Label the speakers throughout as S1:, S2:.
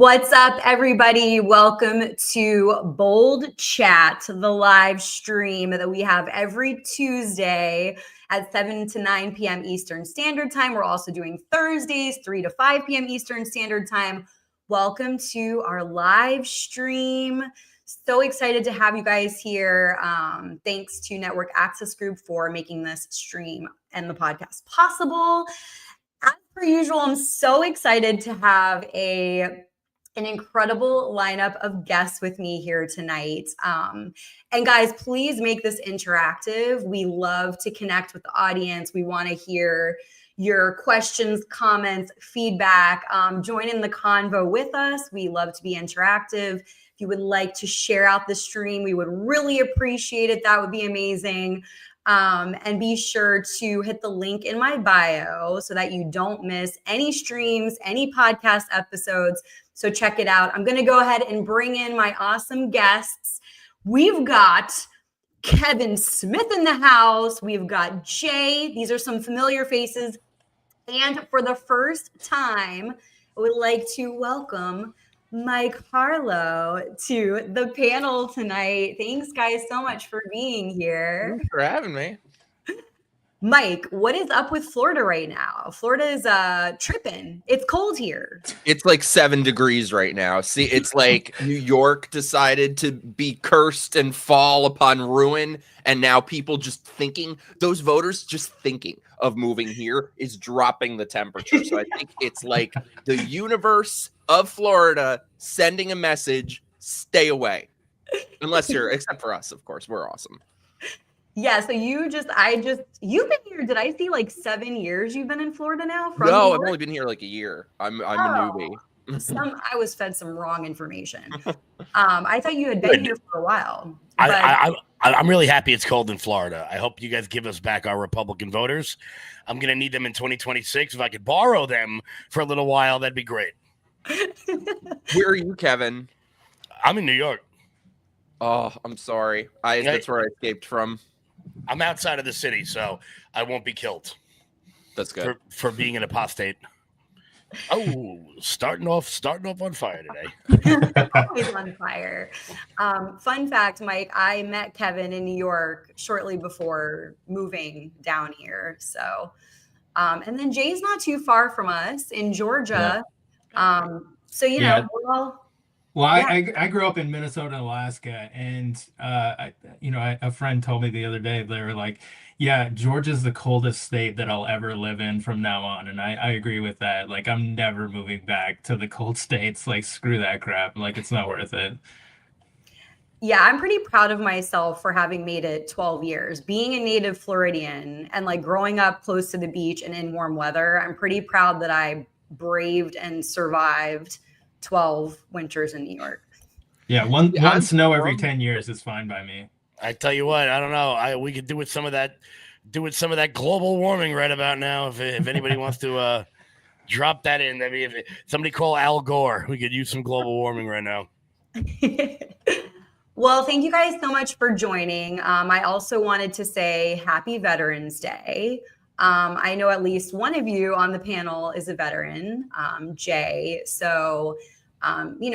S1: What's up, everybody? Welcome to Bold Chat, the live stream that we have every Tuesday at 7 to 9 p.m. Eastern Standard Time. We're also doing Thursdays, 3 to 5 p.m. Eastern Standard Time. Welcome to our live stream. So excited to have you guys here. Thanks to Network Access Group for making this stream and the podcast possible. As per usual, I'm so excited to have an incredible lineup of guests with me here tonight. And guys, please make this interactive. We love to connect with the audience. We want to hear your questions, comments, feedback. Join in the convo with us. We love to be interactive. If you would like to share out the stream, we would really appreciate it. That would be amazing. And be sure to hit the link in my bio so that you don't miss any streams, any podcast episodes. So check it out. I'm going to go ahead and bring in my awesome guests. We've got Kevin Smith in the house. We've got Jay. These are some familiar faces. And for the first time, I would like to welcome Mike Harlow to the panel tonight. Thanks, guys, so much for being here.
S2: Thanks for having me.
S1: Mike, what is up with Florida right now? Florida is tripping. It's cold here.
S2: It's like 7 degrees right now. See, it's like New York decided to be cursed and fall upon ruin. And now people just thinking, those voters just thinking of moving here is dropping the temperature. So I think it's like the universe of Florida sending a message, stay away. Unless except for us, of course, we're awesome.
S1: Yeah, so you've been here, did I see like 7 years you've been in Florida now?
S2: No, I've only been here like a year. I'm a newbie.
S1: I was fed some wrong information. I thought you had been here for a while.
S3: I'm really happy it's cold in Florida. I hope you guys give us back our Republican voters. I'm going to need them in 2026. If I could borrow them for a little while, that'd be great.
S2: Where are you, Kevin?
S3: I'm in New York.
S2: Oh, I'm sorry. That's where I escaped from.
S3: I'm outside of the city, so I won't be killed.
S2: That's good.
S3: For being an apostate. Oh, starting off on fire today.
S1: Always on fire. Fun fact, Mike, I met Kevin in New York shortly before moving down here. So, and then Jay's not too far from us in Georgia. Yeah. So, we're all...
S4: Well, I grew up in Minnesota, Alaska, and a friend told me the other day, they were like, "Yeah, Georgia's the coldest state that I'll ever live in from now on," and I agree with that. Like, I'm never moving back to the cold states. Like, screw that crap. Like, it's not worth it.
S1: Yeah, I'm pretty proud of myself for having made it 12 years. Being a native Floridian and like growing up close to the beach and in warm weather, I'm pretty proud that I braved and survived 12 winters in New York.
S4: Yeah, one snow every 10 years is fine by me.
S3: I tell you what, I don't know. We could do with some of that global warming right about now. If anybody wants to drop that in, if somebody call Al Gore, we could use some global warming right now.
S1: Well, thank you guys so much for joining. I also wanted to say Happy Veterans Day. I know at least one of you on the panel is a veteran, Jay. So,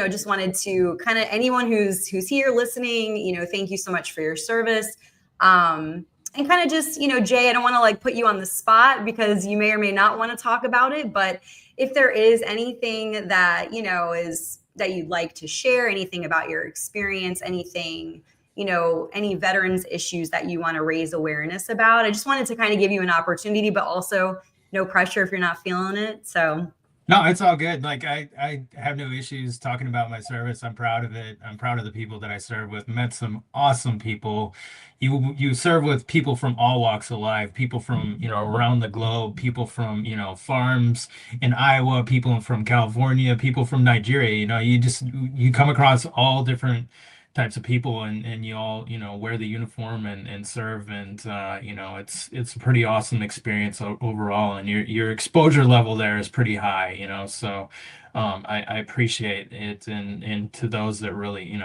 S1: just wanted to kind of anyone who's here listening, thank you so much for your service. And kind of just, Jay, I don't want to like put you on the spot because you may or may not want to talk about it. But if there is anything that, is that you'd like to share, anything about your experience, anything, any veterans issues that you want to raise awareness about. I just wanted to kind of give you an opportunity, but also no pressure if you're not feeling it. So
S4: no, it's all good. Like I have no issues talking about my service. I'm proud of it. I'm proud of the people that I serve with. Met some awesome people. You serve with people from all walks of life, people from, around the globe, people from, farms in Iowa, people from California, people from Nigeria. You come across all different types of people and you all wear the uniform and serve, and it's a pretty awesome experience overall, and your exposure level there is pretty high, so I appreciate it, and to those that really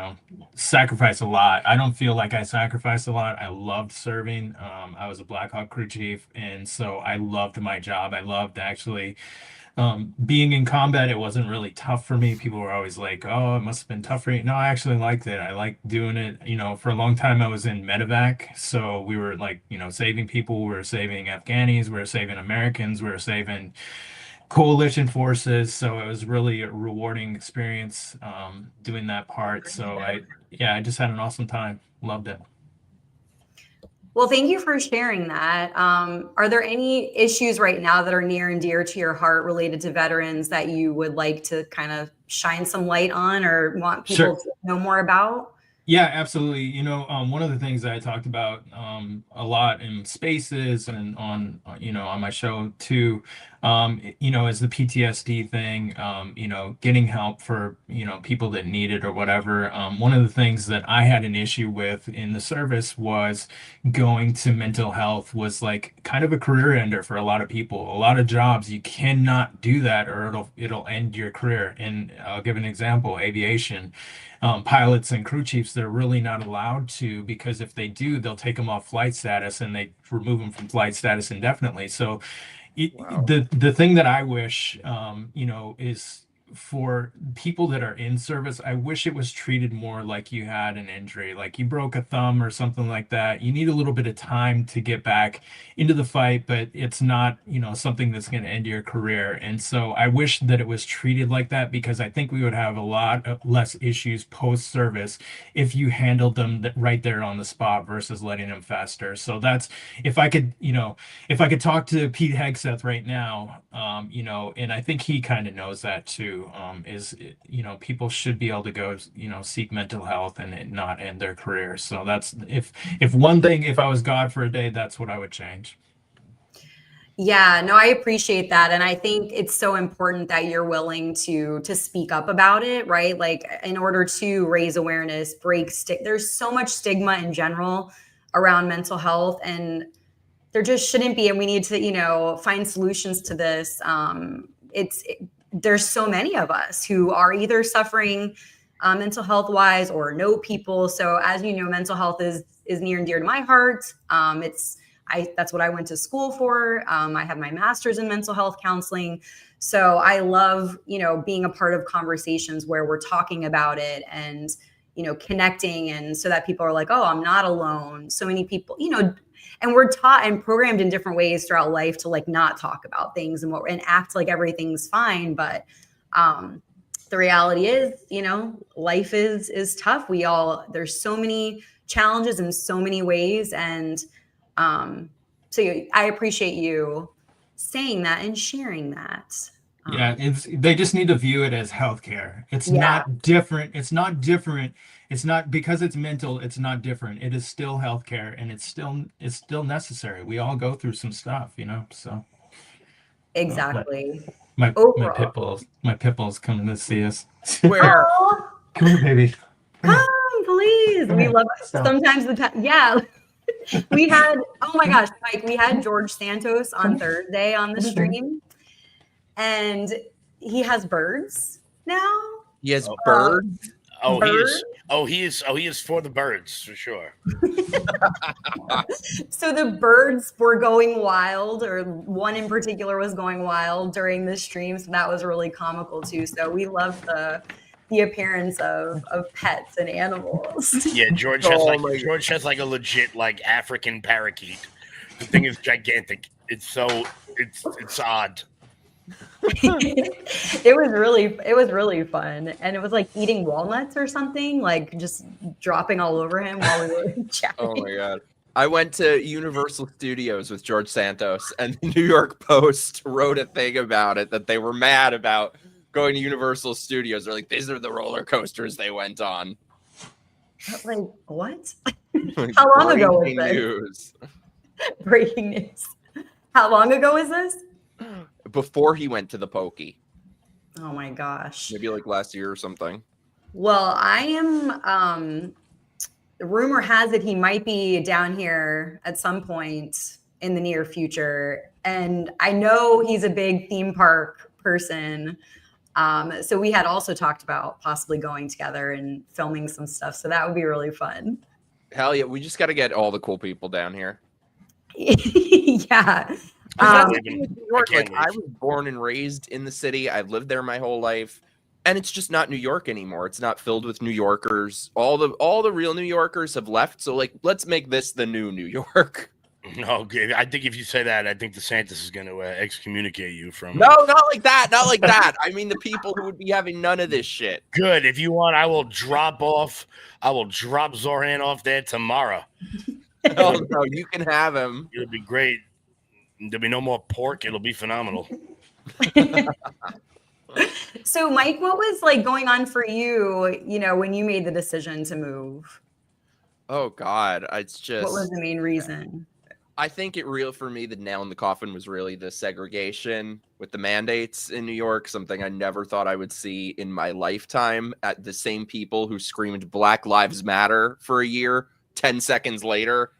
S4: sacrifice a lot. I don't feel like I sacrificed a lot. I loved serving. I was a Black Hawk crew chief, and so I loved my job. I loved actually Being in combat, it wasn't really tough for me. People were always like, "Oh, it must have been tough for you." No, I actually liked it. I liked doing it. For a long time I was in medevac, so we were like, saving people. We were saving Afghanis, we were saving Americans, we were saving coalition forces. So it was really a rewarding experience doing that part. So I just had an awesome time. Loved it.
S1: Well, thank you for sharing that. Are there any issues right now that are near and dear to your heart related to veterans that you would like to kind of shine some light on or want people
S4: Sure.
S1: to know more about?
S4: Yeah, absolutely. One of the things that I talked about a lot in spaces and on my show too, is the PTSD thing, getting help for, people that need it or whatever. One of the things that I had an issue with in the service was going to mental health was like kind of a career ender for a lot of people. A lot of jobs, you cannot do that or it'll end your career. And I'll give an example, aviation. Pilots and crew chiefs, they're really not allowed to, because if they do, they'll take them off flight status and they remove them from flight status indefinitely. So
S2: Wow.
S4: the thing that I wish, is for people that are in service, I wish it was treated more like you had an injury, like you broke a thumb or something like that. You need a little bit of time to get back into the fight, but it's not, something that's going to end your career. And so I wish that it was treated like that, because I think we would have a lot less issues post service if you handled them right there on the spot versus letting them fester. So that's, if I could, if I could talk to Pete Hegseth right now, and I think he kind of knows that too, people should be able to go, seek mental health and it not end their career. So that's, if one thing, if I was God for a day, that's what I would change.
S1: Yeah, no, I appreciate that. And I think it's so important that you're willing to speak up about it, right? Like in order to raise awareness, there's so much stigma in general around mental health, and there just shouldn't be. And we need to, find solutions to this. There's so many of us who are either suffering mental health wise or know people. So as you know, mental health is near and dear to my heart. That's what I went to school for. I have my master's in mental health counseling. So I love, being a part of conversations where we're talking about it and, connecting, and so that people are like, oh, I'm not alone. So many people, and we're taught and programmed in different ways throughout life to like not talk about things and act like everything's fine. But the reality is, life is tough. There's so many challenges in so many ways. And I appreciate you saying that and sharing that.
S4: Yeah, they just need to view it as healthcare. It's not different. It's not different. It's not because it's mental, it's not different. It is still healthcare, and it's still necessary. We all go through some stuff, So
S1: Exactly.
S4: my
S1: Overall.
S4: pit bulls coming to see us.
S2: Where?
S1: Oh,
S4: Come here, baby.
S1: come, please.
S4: Come
S1: We
S4: here.
S1: love
S4: Stop.
S1: sometimes yeah. We had, oh my gosh, Mike, we had George Santos on Thursday on the stream, and he has birds now.
S2: He has birds.
S1: Birds.
S3: He is for the birds for sure.
S1: So the birds were going wild, or one in particular was going wild during the stream. So that was really comical too. So we love the appearance of pets and animals.
S3: Yeah, George has like a legit like African parakeet. The thing is gigantic. It's odd.
S1: It was really fun, and it was like eating walnuts or something, like just dropping all over him while we were chatting.
S2: Oh my god. I went to Universal Studios with George Santos, and the New York Post wrote a thing about it, that they were mad about going to Universal Studios. They're like, these are the roller coasters they went on.
S1: Like, what?
S2: Like,
S1: How long ago was
S2: breaking
S1: this?
S2: news.
S1: Breaking news. How long ago was this?
S2: Before he went to the Pokey.
S1: Oh my gosh.
S2: Maybe like last year or something.
S1: Well, I am, rumor has it he might be down here at some point in the near future. And I know he's a big theme park person. So we had also talked about possibly going together and filming some stuff. So that would be really fun.
S2: Hell yeah. We just got to get all the cool people down here.
S1: Yeah.
S2: That's
S3: Um,
S2: the thing with New York.
S3: I can't
S2: Like, I
S3: leave.
S2: was born and raised in the city. I've lived there my whole life, and it's just not New York anymore. It's not filled with New Yorkers. All the real New Yorkers have left. So, like, let's make this the new New York.
S3: No, I think if you say that, I think DeSantis is going to excommunicate you from.
S2: No, not like that. Not like that. I mean, the people who would be having none of this shit.
S3: Good. If you want, I will drop Zoran off there tomorrow.
S2: Oh no, you can have him.
S3: It'll be great. There'll be no more pork. It'll be phenomenal.
S1: So, Mike, what was like going on for you, when you made the decision to move?
S2: Oh God, it's just.
S1: What was the main reason?
S2: I think for me, the nail in the coffin was really the segregation with the mandates in New York, something I never thought I would see in my lifetime. At the same people who screamed Black Lives Matter for a year, 10 seconds later,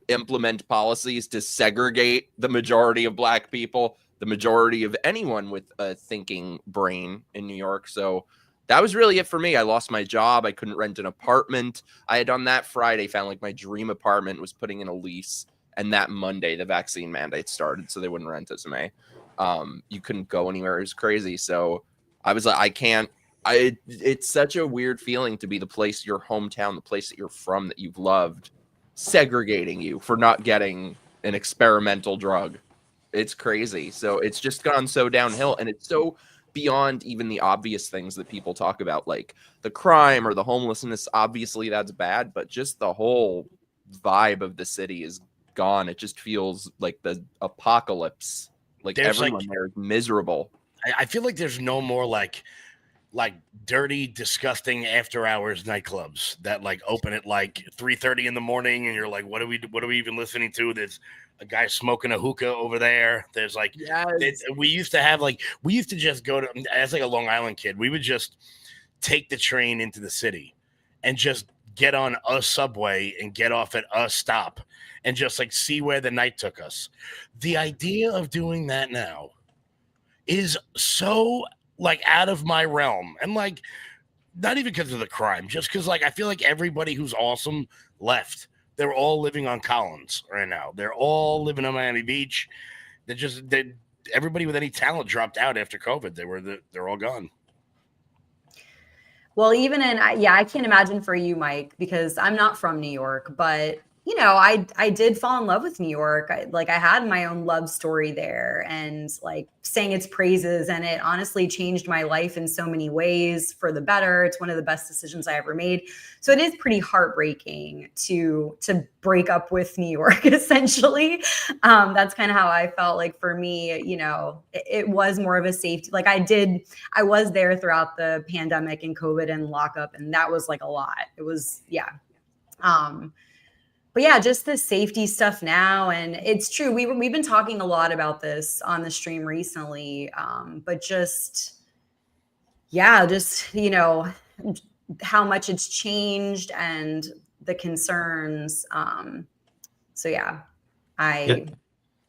S2: implement policies to segregate the majority of Black people, the majority of anyone with a thinking brain in New York. So that was really it for me. I lost my job. I couldn't rent an apartment. I had on that Friday found like my dream apartment, was putting in a lease. And that Monday, the vaccine mandate started, so they wouldn't rent it to me. You couldn't go anywhere. It was crazy. So I was like, I can't. It's such a weird feeling to be the place, your hometown, the place that you're from, that you've loved, segregating you for not getting an experimental drug. It's crazy. So it's just gone so downhill, and it's so beyond even the obvious things that people talk about, like the crime or the homelessness. Obviously, that's bad, but just the whole vibe of the city is gone. It just feels like the apocalypse. Like everyone there is miserable.
S3: I feel like there's no more like dirty, disgusting after hours nightclubs that like open at like 3:30 in the morning, and you're like, what are we even listening to? There's a guy smoking a hookah over there. There's like, we used to just go to, as like a Long Island kid, we would just take the train into the city and just get on a subway and get off at a stop and just like see where the night took us. The idea of doing that now is so like out of my realm. And like, not even because of the crime, just because like I feel like everybody who's awesome left. They're all living on Collins right now. They're all living on Miami Beach. Everybody with any talent dropped out after COVID. They're all gone.
S1: Well, I can't imagine for you, Mike, because I'm not from New York, but I did fall in love with New York. I had my own love story there, and like sang its praises, and it honestly changed my life in so many ways for the better. It's one of the best decisions I ever made. So it is pretty heartbreaking to break up with New York, essentially. That's kind of how I felt. Like for me, it was more of a safety. Like I was there throughout the pandemic and COVID and lockup, and that was like a lot. It was, yeah. But yeah, just the safety stuff now. And it's true. We've been talking a lot about this on the stream recently. But just how much it's changed and the concerns. So yeah,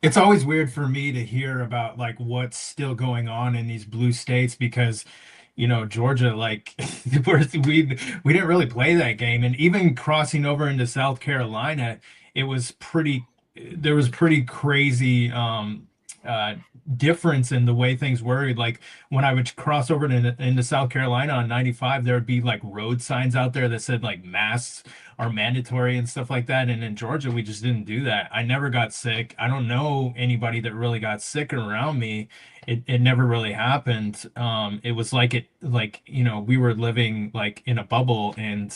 S4: It's always weird for me to hear about like what's still going on in these blue states, because Georgia, like we didn't really play that game, and even crossing over into South Carolina, there was pretty crazy difference in the way things were. Like when I would cross over into South Carolina on 95, there would be like road signs out there that said like masks are mandatory and stuff like that. And in Georgia, we just didn't do that. I never got sick. I don't know anybody that really got sick around me. It never really happened. It was we were living like in a bubble, and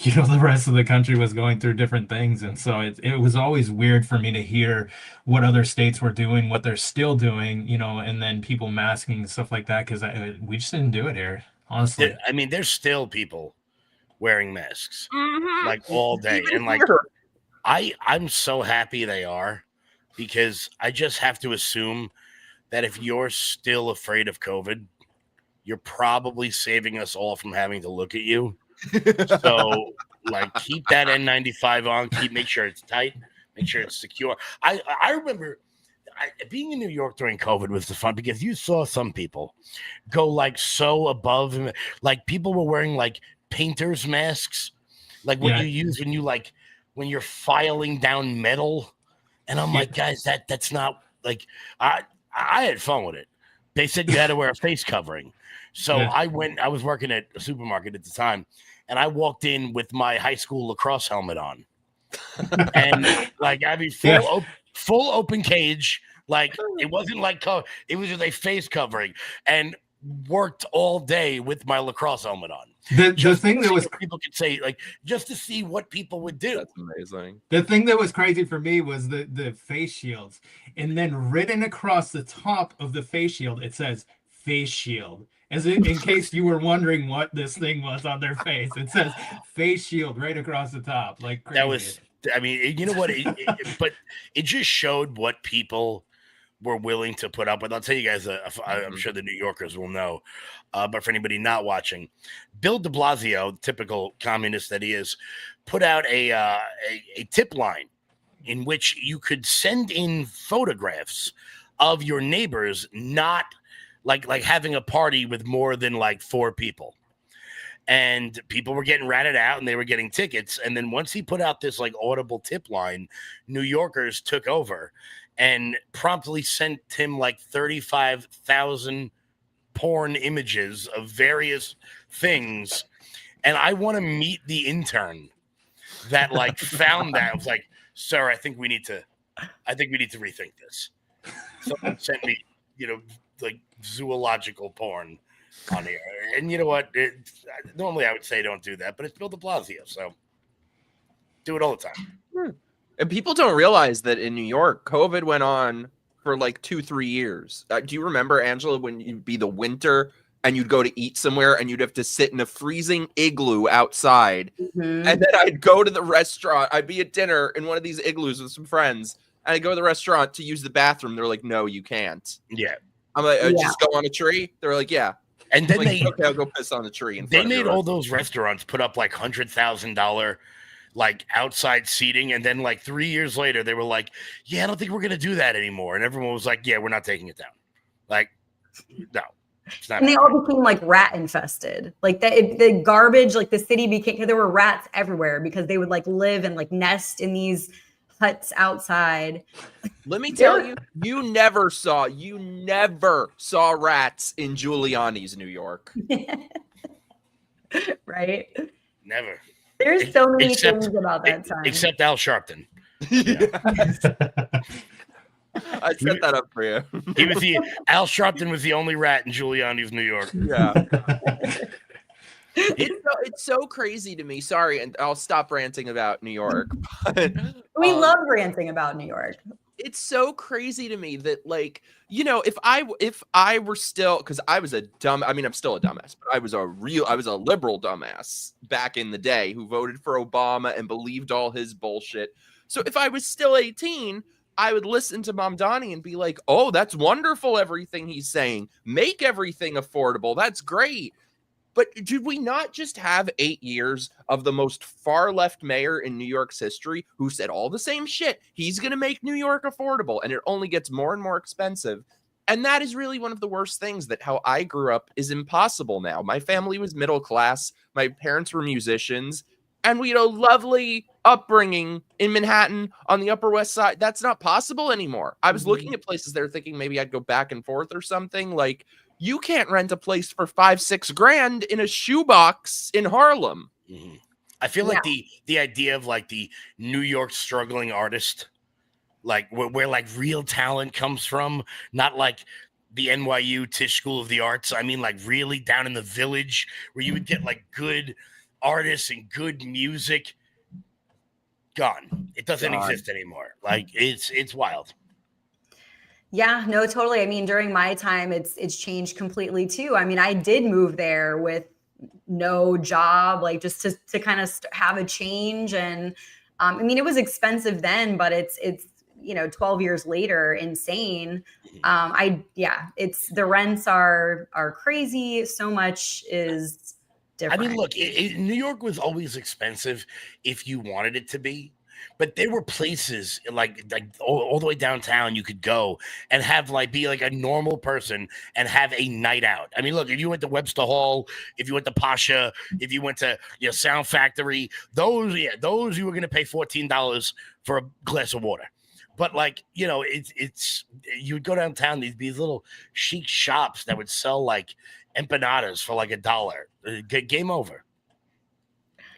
S4: the rest of the country was going through different things. And so it was always weird for me to hear what other states were doing, what they're still doing, and then people masking and stuff like that, because we just didn't do it here, honestly.
S3: I mean, there's still people wearing masks like all day, and like I'm so happy they are, because I just have to assume that if you're still afraid of COVID, you're probably saving us all from having to look at you. So like keep that N95 on, make sure it's tight, make sure it's secure. I remember being in New York during COVID was the fun, because you saw some people go like so above, like people were wearing like painter's masks, like what you use when you're filing down metal, And I'm like, guys, that's not like I had fun with it. They said you had to wear a face covering. So I was working at a supermarket at the time, and I walked in with my high school lacrosse helmet on. And like, I mean, full open cage. Like, it wasn't like, it was just a face covering, and worked all day with my lacrosse helmet on.
S4: The thing that was
S3: people could say, like, just to see what people would do.
S2: That's amazing.
S4: The thing that was crazy for me was the face shields, and then written across the top of the face shield, it says face shield. As in case you were wondering what this thing was on their face, it says face shield right across the top. Like, crazy.
S3: That was, I mean, you know what? But it just showed what people were willing to put up with. I'll tell you guys, I'm sure the New Yorkers will know, but for anybody not watching, Bill de Blasio, typical communist that he is, put out a tip line in which you could send in photographs of your neighbors not like having a party with more than like 4 people. And people were getting ratted out and they were getting tickets. And then once he put out this like audible tip line, New Yorkers took over and promptly sent him like 35,000 porn images of various things. And I want to meet the intern that like found that. I was like, sir, I think we need to rethink this. Someone sent me, like zoological porn on here. And you know what? Normally I would say don't do that, but it's Bill de Blasio, so do it all the time.
S2: And people don't realize that in New York, COVID went on for like 2-3 years. Do you remember, Angela, when you'd be the winter and you'd go to eat somewhere and you'd have to sit in a freezing igloo outside? And then I'd go to the restaurant. I'd be at dinner in one of these igloos with some friends. And I'd go to the restaurant to use the bathroom. They're like, no, you can't.
S3: Yeah.
S2: I'm like, just go on a tree? They're like, yeah.
S3: And then
S2: like, okay, I'll go piss on the tree.
S3: They made all those restaurants put up like $100,000 like outside seating, and then like 3 years later they were like, yeah, I don't think we're gonna do that anymore, and everyone was like, yeah, we're not taking it down. Like, no, it's not.
S1: And they all became like rat infested. Like the garbage, like the city became, there were rats everywhere because they would like live and like nest in these huts outside.
S2: Let me tell you, you never saw rats in Giuliani's New York.
S1: Right?
S3: Never.
S1: There's so many things about that time.
S3: Except Al Sharpton.
S2: I set that up for you.
S3: Al Sharpton was the only rat in Giuliani's New York.
S2: Yeah. It's so crazy to me. Sorry, and I'll stop ranting about New York. But,
S1: we love ranting about New York.
S2: It's so crazy to me that, like, if I were still, because I was I'm still a dumbass, but I was a liberal dumbass back in the day who voted for Obama and believed all his bullshit. So if I was still 18, I would listen to Mamdani and be like, oh, that's wonderful, everything he's saying. Make everything affordable. That's great. But did we not just have 8 years of the most far left mayor in New York's history who said all the same shit? He's going to make New York affordable, and it only gets more and more expensive. And that is really one of the worst things, that how I grew up is impossible now. My family was middle class. My parents were musicians. And we had a lovely upbringing in Manhattan on the Upper West Side. That's not possible anymore. I was looking at places there thinking maybe I'd go back and forth or something. Like, you can't rent a place for $5-6 grand in a shoebox in Harlem.
S3: Mm-hmm. I feel like the idea of like the New York struggling artist, like where like real talent comes from, not like the NYU Tisch School of the Arts. I mean, like really down in the village where you would get like good artists and good music. Gone. It doesn't exist anymore. Like it's wild.
S1: Yeah, no, totally. I mean, during my time, it's changed completely too. I mean, I did move there with no job, like just to kind of have a change. And I mean, it was expensive then, but it's 12 years later, insane. It's the rents are crazy. So much is different.
S3: I mean, look, New York was always expensive if you wanted it to be. But there were places like all the way downtown you could go and have be like a normal person and have a night out. I mean, look, if you went to Webster Hall, if you went to Pasha, if you went to Sound Factory, those you were going to pay $14 for a glass of water. But like, you know, it's you would go downtown, these little chic shops that would sell like empanadas for like $1. Game over.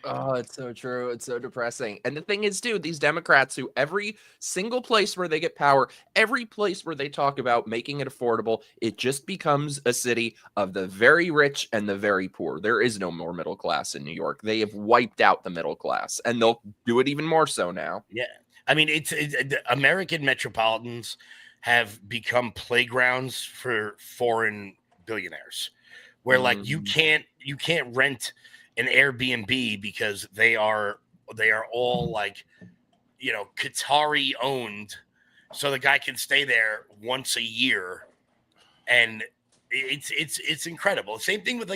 S2: Oh, it's so true. It's so depressing. And the thing is, dude, these Democrats who every single place where they get power, every place where they talk about making it affordable, it just becomes a city of the very rich and the very poor. There is no more middle class in New York. They have wiped out the middle class, and they'll do it even more so now.
S3: Yeah. I mean, it's American metropolitans have become playgrounds for foreign billionaires where like you can't rent an Airbnb because they are all like, you know, Qatari owned, so the guy can stay there once a year, and it's incredible. Same thing with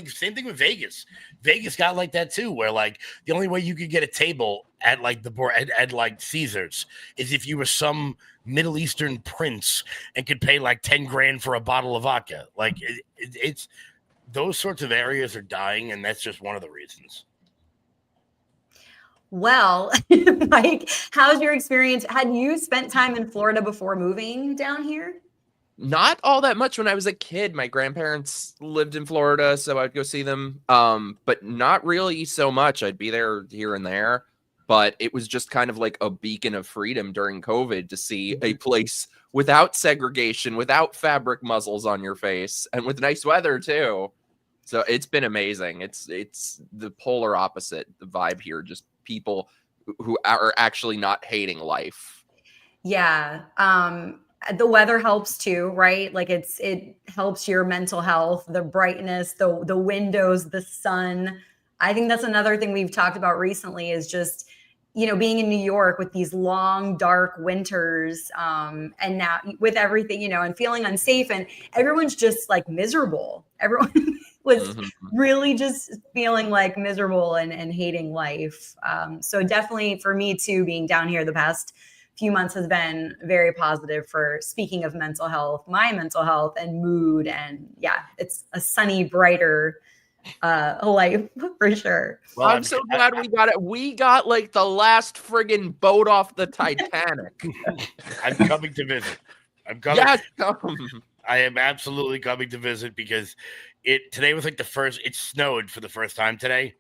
S3: Vegas. Vegas got like that too, where like the only way you could get a table at like the board at like Caesars is if you were some Middle Eastern prince and could pay like 10 grand for a bottle of vodka. Like it's those sorts of areas are dying, and that's just one of the reasons.
S1: Well, Mike, how's your experience? Had you spent time in Florida before moving down here?
S2: Not all that much when I was a kid. My grandparents lived in Florida, so I'd go see them. But not really so much. I'd be there here and there. But it was just kind of like a beacon of freedom during COVID to see a place without segregation, without fabric muzzles on your face, and with nice weather too. So it's been amazing. It's the polar opposite, the vibe here, just people who are actually not hating life.
S1: Yeah. The weather helps too, right? Like it helps your mental health, the brightness, the windows, the sun. I think that's another thing we've talked about recently is just, you know, being in New York with these long, dark winters, and now with everything, you know, and feeling unsafe, and everyone's just like miserable. Everyone was really just feeling like miserable and hating life. So definitely for me too, being down here the past few months has been very positive for, speaking of mental health, my mental health and mood. And yeah, it's a sunny, brighter life for sure.
S2: Well, I'm so glad we got it. We got like the last friggin' boat off the Titanic.
S3: I'm coming to visit. I'm coming.
S2: Yes, come.
S3: I am absolutely coming to visit because today was like it snowed for the first time today.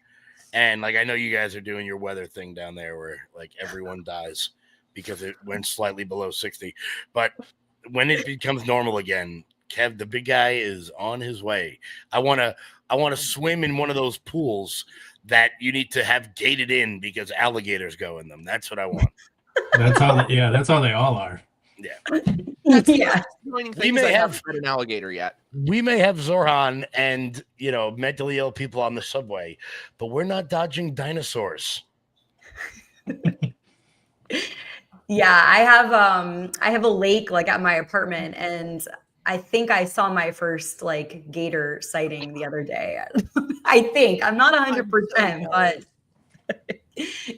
S3: And like, I know you guys are doing your weather thing down there where like everyone dies because it went slightly below 60. But when it becomes normal again, Kev, the big guy is on his way. I want to swim in one of those pools that you need to have gated in because alligators go in them. That's what I want.
S4: That's how. Yeah, that's how they all are.
S3: Yeah.
S1: Yeah.
S2: We may have an alligator yet.
S3: We may have Zorhan and, you know, mentally ill people on the subway, but we're not dodging dinosaurs.
S1: Yeah, I have a lake like at my apartment, and I think I saw my first like gator sighting the other day. I think I'm not 100%, but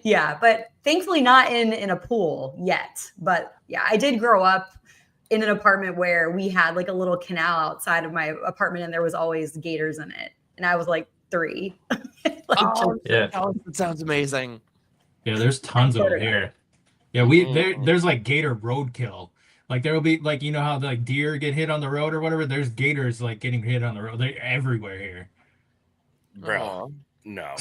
S1: yeah, but thankfully not in a pool yet. But yeah, I did grow up in an apartment where we had like a little canal outside of my apartment, and there was always gators in it, and I was like 3.
S2: Yeah, that sounds amazing.
S4: Yeah, there's tons over here. Yeah, there's like gator roadkill. Like there will be like, you know how like deer get hit on the road or whatever. There's gators like getting hit on the road. They're everywhere here.
S3: Bro, no.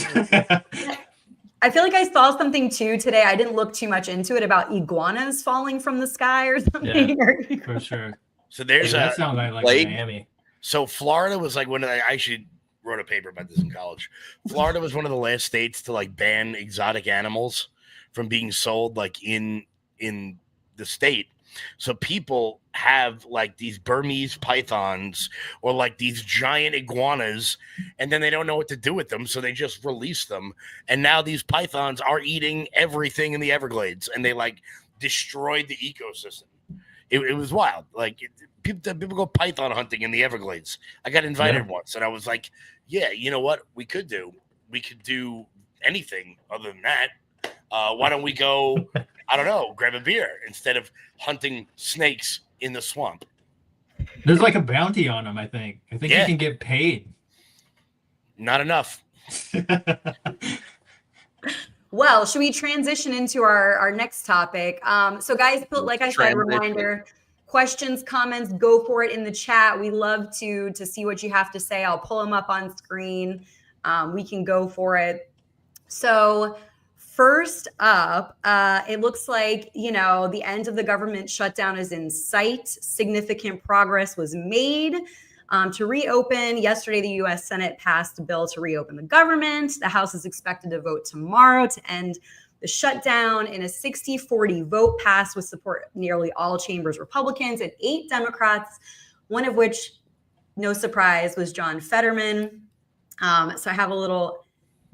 S1: I feel like I saw something too today. I didn't look too much into it about iguanas falling from the sky or something.
S4: Yeah, for sure.
S3: So there's
S4: that sounds like Miami.
S3: So Florida was like I actually wrote a paper about this in college. Florida was one of the last states to like ban exotic animals from being sold like in the state. So people have like these Burmese pythons or like these giant iguanas, and then they don't know what to do with them, so they just release them. And now these pythons are eating everything in the Everglades, and they like destroyed the ecosystem. It was wild. Like people go python hunting in the Everglades. I got invited once, and I was like, yeah, you know what we could do? We could do anything other than that. Why don't we go, I don't know, grab a beer instead of hunting snakes in the swamp?
S4: There's like a bounty on them, I think. You can get paid.
S3: Not enough.
S1: Well, should we transition into our next topic? So guys, like I said, reminder, questions, comments, go for it in the chat. We love to see what you have to say. I'll pull them up on screen. We can go for it. So first up, it looks like, the end of the government shutdown is in sight. Significant progress was made to reopen. Yesterday, the U.S. Senate passed a bill to reopen the government. The House is expected to vote tomorrow to end the shutdown in a 60-40 vote passed with support of nearly all chambers Republicans and 8 Democrats, one of which, no surprise, was John Fetterman. So I have a little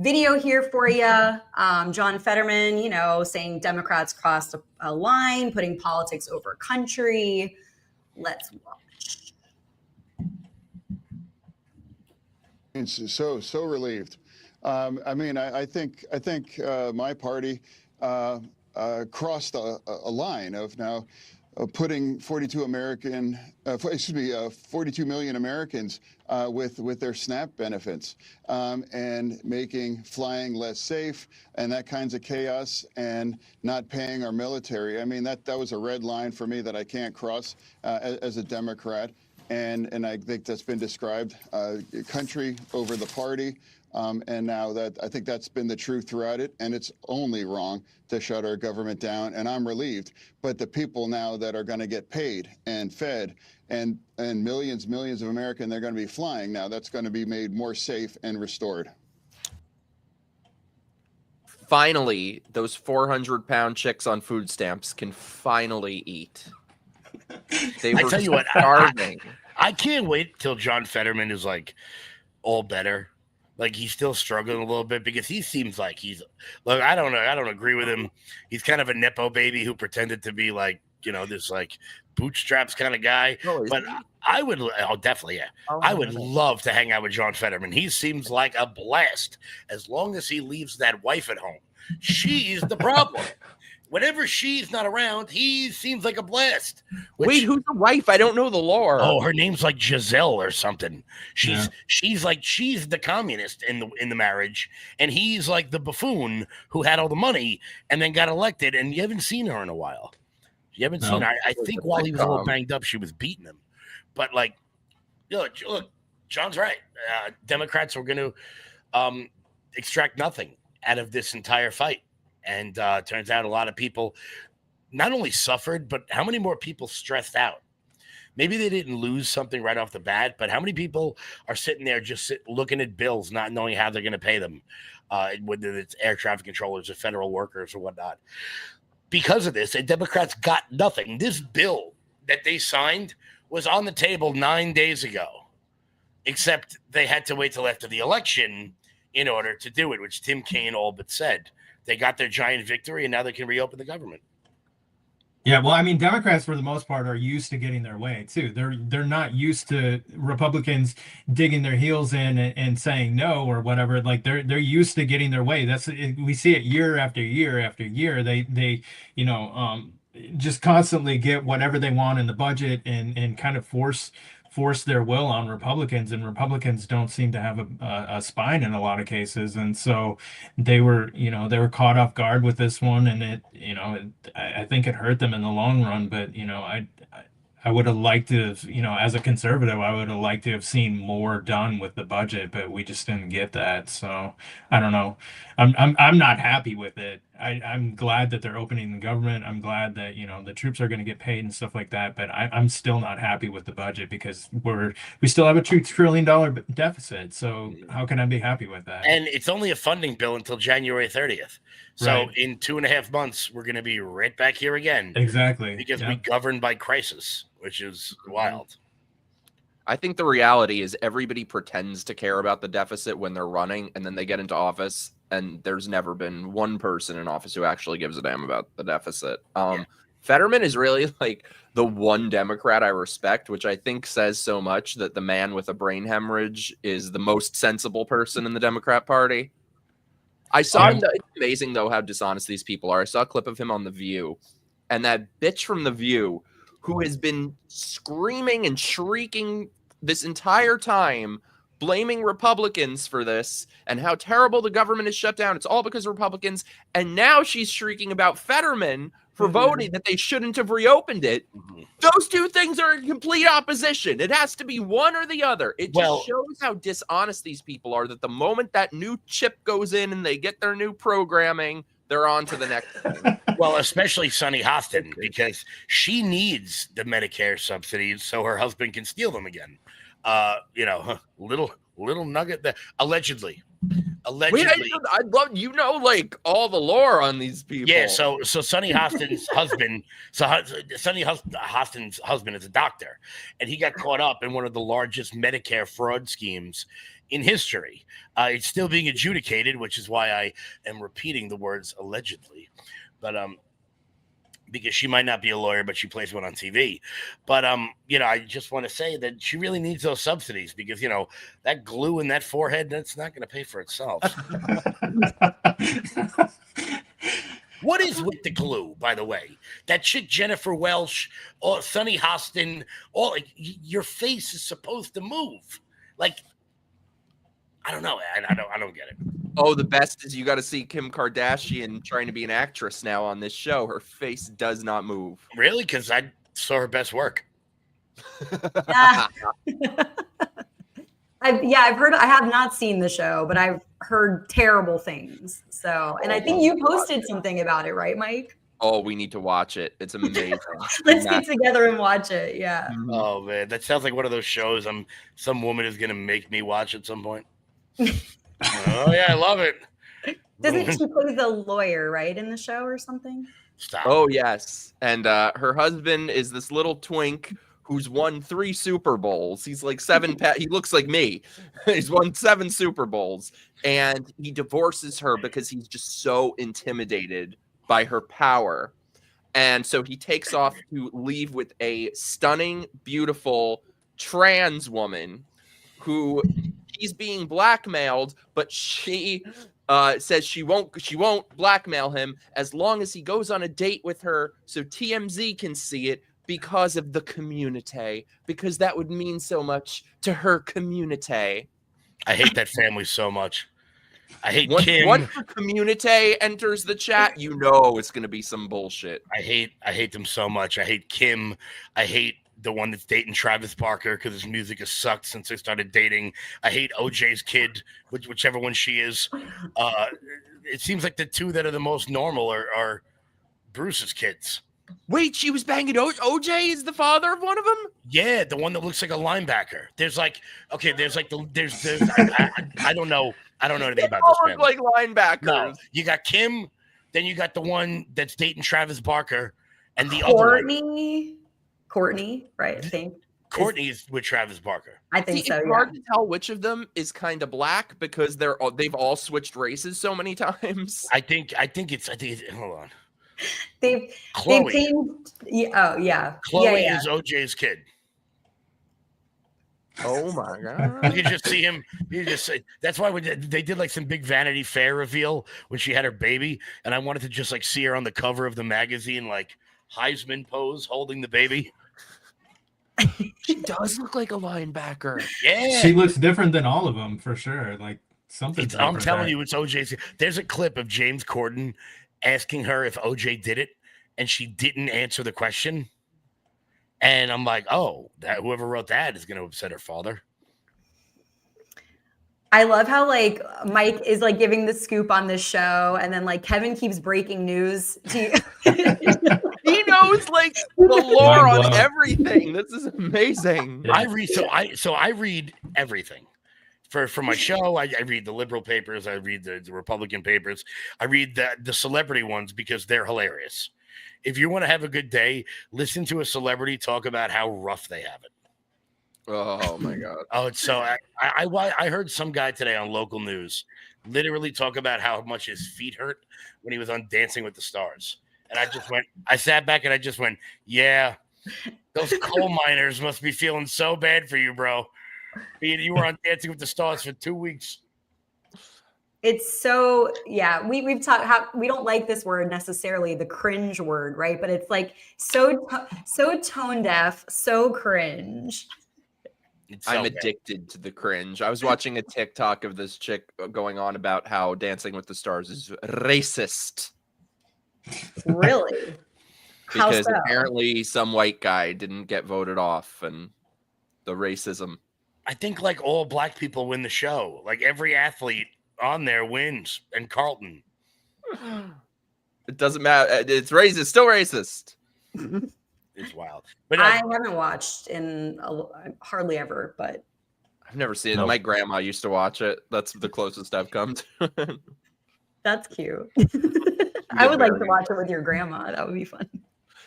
S1: video here for you. John Fetterman, saying Democrats crossed a line, putting politics over country. Let's watch.
S5: It's so relieved. I think my party crossed a line of now putting 42 million Americans with their SNAP benefits and making flying less safe and that kinds of chaos and not paying our military. I mean, that was a red line for me that I can't cross as a Democrat. And I think that's been described, country over the party. And now I think that's been the truth throughout it. And it's only wrong to shut our government down. And I'm relieved. But the people now that are going to get paid and fed and millions of Americans, they're going to be flying now. That's going to be made more safe and restored.
S2: Finally, those 400-pound chicks on food stamps can finally eat. They were starving.
S3: I can't wait till John Fetterman is like all better. Like he's still struggling a little bit because he seems like I don't know. I don't agree with him. He's kind of a Nepo baby who pretended to be like, this like bootstraps kind of guy. But I would, definitely, yeah. I would love to hang out with John Fetterman. He seems like a blast as long as he leaves that wife at home. She's the problem. Whenever she's not around, he seems like a blast.
S2: Wait, who's the wife? I don't know the lore.
S3: Oh, her name's like Giselle or something. She's the communist in the marriage, and he's like the buffoon who had all the money and then got elected. And you haven't seen her in a while. You haven't seen her. I think while he was a little banged up, she was beating him. But like, look, John's right. Democrats were going to extract nothing out of this entire fight. And turns out a lot of people not only suffered, but how many more people stressed out? Maybe they didn't lose something right off the bat, but how many people are sitting there just looking at bills, not knowing how they're going to pay them, whether it's air traffic controllers or federal workers or whatnot. Because of this, the Democrats got nothing. This bill that they signed was on the table 9 days ago, except they had to wait till after the election in order to do it, which Tim Kaine all but said. They got their giant victory, and now they can reopen the government.
S4: Yeah, well, I mean, Democrats for the most part are used to getting their way too. They're not used to Republicans digging their heels in and saying no or whatever. Like they're used to getting their way. We see it year after year after year. They just constantly get whatever they want in the budget and kind of force their will on Republicans, and Republicans don't seem to have a spine in a lot of cases. And so they were caught off guard with this one, and I think it hurt them in the long run. But I would have liked to have, as a conservative, I would have liked to have seen more done with the budget, but we just didn't get that. So I don't know. I'm not happy with it. I'm glad that they're opening the government. I'm glad that, the troops are going to get paid and stuff like that. But I'm still not happy with the budget because we still have a $2 trillion deficit. So how can I be happy with that?
S3: And it's only a funding bill until January 30th. So in 2.5 months, we're going to be right back here again.
S4: Exactly.
S3: Because we govern by crisis, which is wild.
S2: I think the reality is everybody pretends to care about the deficit when they're running, and then they get into office, and there's never been one person in office who actually gives a damn about the deficit. Fetterman is really like the one Democrat I respect, which I think says so much that the man with a brain hemorrhage is the most sensible person in the Democrat Party. I saw him. It's amazing, though, how dishonest these people are. I saw a clip of him on The View, and that bitch from The View who has been screaming and shrieking this entire time, blaming Republicans for this and how terrible the government is shut down. It's all because of Republicans. And now she's shrieking about Fetterman for voting that they shouldn't have reopened it. Those two things are in complete opposition. It has to be one or the other. It just shows how dishonest these people are, that the moment that new chip goes in and they get their new programming, they're on to the next thing.
S3: Well, especially Sunny Hostin, because she needs the Medicare subsidies so her husband can steal them again. Little nugget that allegedly.
S2: Wait, I'd love like all the lore on these people.
S3: Yeah, so Sunny Hostin's husband, Hostin's husband is a doctor, and he got caught up in one of the largest Medicare fraud schemes in history. It's still being adjudicated, which is why I am repeating the words allegedly, but because she might not be a lawyer, but she plays one on TV. But, I just want to say that she really needs those subsidies because, that glue in that forehead, that's not going to pay for itself. What is with the glue, by the way? That chick, Jennifer Welsh, or Sunny Hostin, your face is supposed to move. Like, I don't know. I don't get it.
S2: Oh, the best is you got to see Kim Kardashian trying to be an actress now on this show. Her face does not move.
S3: Really? Because I saw her best work.
S1: I've heard. I have not seen the show, but I've heard terrible things. So, and I think you posted something about it, right, Mike?
S2: Oh, we need to watch it. It's amazing.
S1: Let's get together and watch it. Yeah.
S3: Oh man, that sounds like one of those shows. Some woman is gonna make me watch at some point. Oh yeah, I love it.
S1: Doesn't she play the lawyer, right, in the show or something?
S3: Stop.
S2: Oh yes, and her husband is this little twink who's won 3 Super Bowls. He's like 7. He looks like me. He's won 7 Super Bowls, and he divorces her because he's just so intimidated by her power, and so he takes off to leave with a stunning, beautiful trans woman who. He's being blackmailed, but she says she won't blackmail him as long as he goes on a date with her so TMZ can see it because of the community, because that would mean so much to her community.
S3: I hate that family so much. I hate
S2: Kim. Once the community enters the chat, it's going to be some bullshit.
S3: I hate them so much. I hate Kim. I hate the one that's dating Travis Barker because his music has sucked since they started dating. I hate OJ's kid, whichever one she is. It seems like the two that are the most normal are Bruce's kids.
S2: Wait, she was banging OJ is the father of one of them?
S3: Yeah, the one that looks like a linebacker. I don't know anything about this family.
S2: Like linebackers.
S3: No, you got Kim, then you got the one that's dating Travis Barker, and the other one.
S1: Courtney, right? I think
S3: Courtney is with Travis Barker.
S1: I think so.
S2: It's hard to tell which of them is kind of black because they've all switched races so many times.
S3: I think it's hold on.
S1: They've changed. Yeah.
S3: Chloe is OJ's kid.
S2: Oh my god!
S3: You can just see him. You just say that's why they did like some big Vanity Fair reveal when she had her baby, and I wanted to just like see her on the cover of the magazine, like Heisman pose, holding the baby.
S2: She does look like a linebacker.
S3: Yeah,
S4: she looks different than all of them for sure. Like something.
S3: I'm telling you, it's OJ's. There's a clip of James Corden asking her if OJ did it, and she didn't answer the question. And I'm like, oh, that whoever wrote that is going to upset her father.
S1: I love how like Mike is like giving the scoop on this show, and then like Kevin keeps breaking news to you.
S2: He knows like the lore on everything. This is amazing.
S3: Yeah. I read everything. For my show, I read the liberal papers, I read the Republican papers, I read the celebrity ones because they're hilarious. If you want to have a good day, listen to a celebrity talk about how rough they have it.
S2: Oh my god!
S3: Oh, it's so I heard some guy today on local news literally talk about how much his feet hurt when he was on Dancing with the Stars, and I sat back and I just went, yeah, those coal miners must be feeling so bad for you, bro. You were on Dancing with the Stars for 2 weeks.
S1: It's so, yeah, we've talked how we don't like this word necessarily, the cringe word, right? But it's like so tone deaf, so cringe.
S2: I'm addicted to the cringe. I was watching a TikTok of this chick going on about how Dancing with the Stars is racist.
S1: Really?
S2: Because apparently some white guy didn't get voted off, and the racism.
S3: I think like all black people win the show. Like every athlete on there wins, and Carlton.
S2: It doesn't matter. It's racist. Still racist.
S3: It's wild. But
S1: I haven't watched in hardly ever, but
S2: I've never seen it. My grandma used to watch it. That's the closest I've come to.
S1: That's cute. I would like to watch it with your grandma. That would be fun.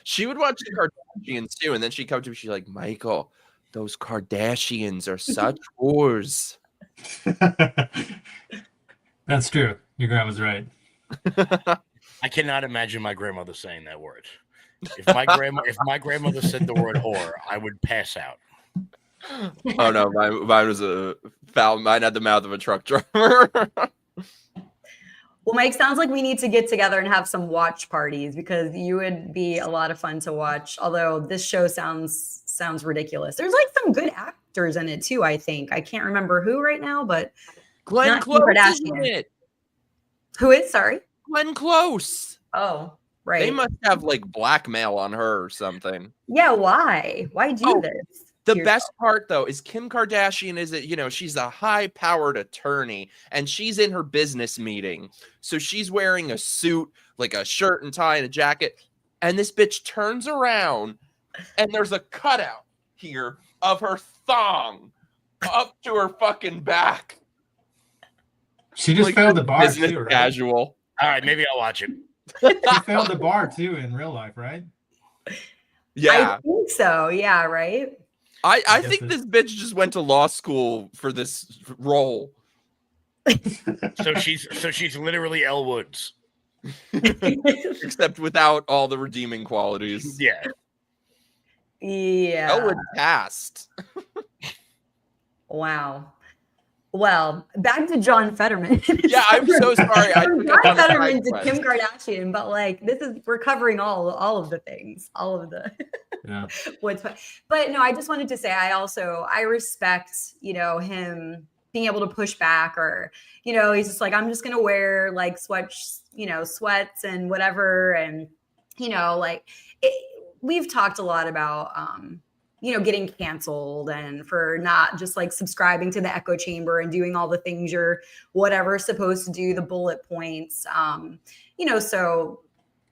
S2: She would watch the Kardashians too, and then she'd come to me. She's like, "Michael, those Kardashians are such whores."
S4: That's true. Your grandma's right.
S3: I cannot imagine my grandmother saying that word. If my grandmother said the word whore, I would pass out.
S2: Oh no, mine was a foul. Mine had the mouth of a truck driver.
S1: Well, Mike, sounds like we need to get together and have some watch parties because you would be a lot of fun to watch. Although this show sounds ridiculous. There's like some good actors in it too. I think I can't remember who right now, but
S2: Glenn Close is in it.
S1: Who is? Sorry,
S2: Glenn Close.
S1: Oh, right.
S2: They must have like blackmail on her or something.
S1: Yeah, why? Why do this?
S2: The best part though is Kim Kardashian is that, she's a high-powered attorney and she's in her business meeting. So she's wearing a suit, like a shirt and tie and a jacket. And this bitch turns around and there's a cutout here of her thong up to her fucking back.
S4: She just failed the bar
S2: business
S4: too, right?
S2: Casual.
S3: All right, maybe I'll watch it.
S4: She failed the bar too in real life, right?
S2: Yeah.
S1: I think so. Yeah, right?
S2: I think this bitch just went to law school for this role.
S3: So she's literally Elle Woods.
S2: Except without all the redeeming qualities.
S3: Yeah.
S1: Yeah.
S2: Elle Woods passed.
S1: Wow. Well, back to John Fetterman.
S2: Yeah, I'm so sorry.
S1: John Fetterman to Kim Kardashian, but like we're covering all of the things, all of the
S4: Yeah.
S1: But no, I just wanted to say I respect, him being able to push back, or he's just like, I'm just gonna wear like sweats and whatever, and we've talked a lot about getting canceled and for not just like subscribing to the echo chamber and doing all the things you're whatever supposed to do, the bullet points, so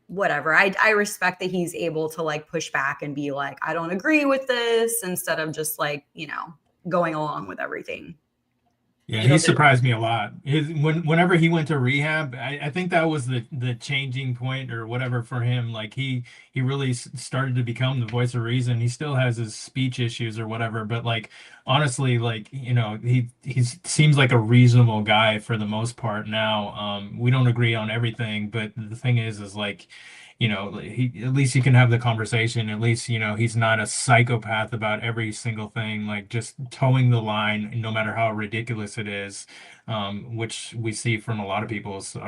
S1: whatever. I respect that he's able to like push back and be like, I don't agree with this, instead of just like, going along with everything.
S4: Yeah, he surprised me a lot. Whenever he went to rehab, I think that was the changing point or whatever for him. Like he really started to become the voice of reason. He still has his speech issues or whatever, but like honestly, like he seems like a reasonable guy for the most part now. We don't agree on everything, but the thing is like, at least he can have the conversation. At least, he's not a psychopath about every single thing, like just towing the line, no matter how ridiculous it is, which we see from a lot of people. So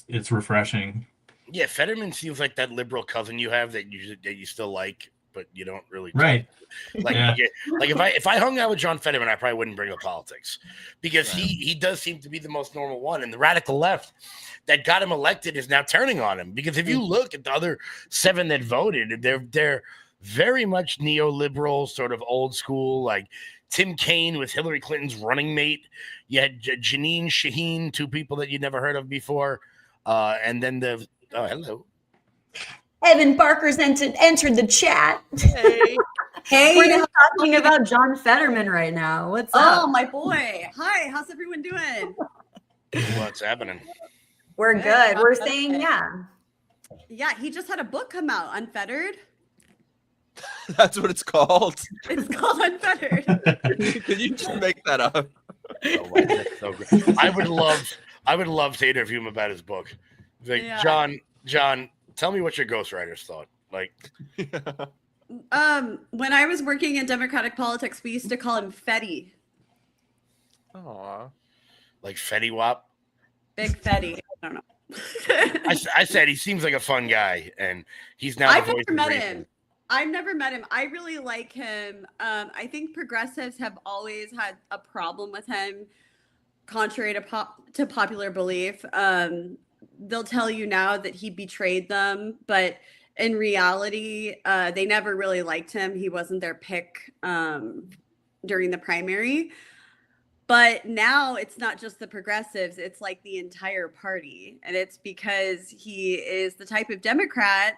S4: it's refreshing.
S3: Yeah, Fetterman seems like that liberal cousin you have that you still like, but you don't really.
S4: Right.
S3: Like,
S4: Yeah.
S3: Like if I hung out with John Fetterman, I probably wouldn't bring up politics, because he does seem to be the most normal one, and the radical left that got him elected is now turning on him. Because if you look at the other 7 that voted, they're very much neoliberal, sort of old school. Like Tim Kaine was Hillary Clinton's running mate. You had Janine Shaheen, 2 people that you'd never heard of before, and then hello.
S1: Evan Barker's entered the chat.
S6: Hey. Hey.
S1: We're just talking about John Fetterman right now. What's up?
S6: Oh, my boy. Hi, how's everyone doing?
S3: What's happening?
S1: We're good. We're saying, yeah.
S6: Yeah, he just had a book come out, Unfettered.
S2: That's what it's called.
S6: It's called Unfettered.
S2: Did you just make that up?
S3: Oh, that's so great. I would love to interview him about his book. Like,
S6: Yeah.
S3: John, tell me what your ghostwriters thought. Like,
S6: When I was working in Democratic politics, we used to call him Fetty.
S2: Aw.
S3: like Fetty Wap.
S6: Big Fetty. I don't know.
S3: I said he seems like a fun guy, and he's now.
S6: I've never met him. I've never met him. I really like him. I think progressives have always had a problem with him, contrary to popular belief. They'll tell you now that he betrayed them, but in reality, they never really liked him. He wasn't their pick during the primary. But now it's not just the progressives, it's like the entire party. And it's because he is the type of Democrat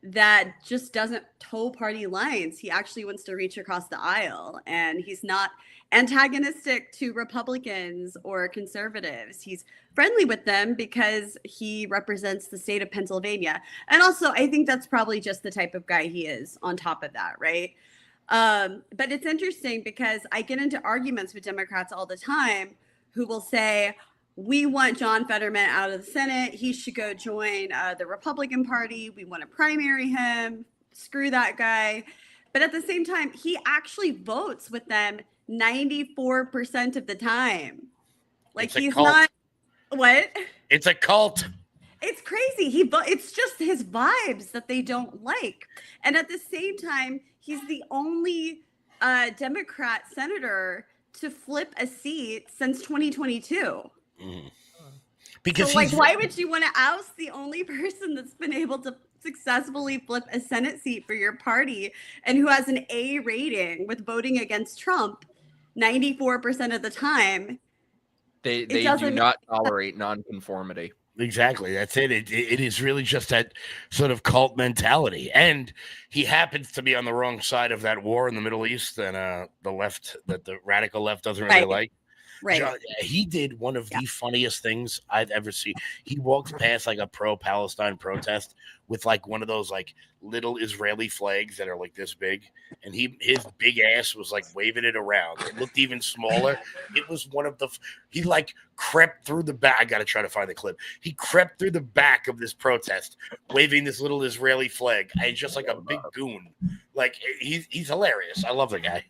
S6: that just doesn't toe party lines. He actually wants to reach across the aisle, and he's not antagonistic to Republicans or conservatives. He's friendly with them because he represents the state of Pennsylvania. And also, I think that's probably just the type of guy he is on top of that, right? But it's interesting because I get into arguments with Democrats all the time who will say, we want John Fetterman out of the Senate. He should go join the Republican Party. We want to primary him. Screw that guy. But at the same time, he actually votes with them 94% of the time. Like, he's not, what?
S3: It's a cult.
S6: It's crazy. It's just his vibes that they don't like. And at the same time, he's the only Democrat senator to flip a seat since 2022.
S3: Because
S6: so, like, why would you want to oust the only person that's been able to successfully flip a Senate seat for your party and who has an A rating with voting against Trump 94% of the time?
S2: They do not tolerate nonconformity.
S3: Exactly. That's it. It is really just that sort of cult mentality. And he happens to be on the wrong side of that war in the Middle East and the left, that the radical left doesn't really like.
S6: Right.
S3: He did one of the funniest things I've ever seen. He walked past like a pro-Palestine protest with like one of those like little Israeli flags that are like this big, and his big ass was like waving it around. It looked even smaller. It was one of the he like crept through the back. I gotta try to find the clip. He crept through the back of this protest, waving this little Israeli flag. And just like a big goon. Like he's hilarious. I love the guy.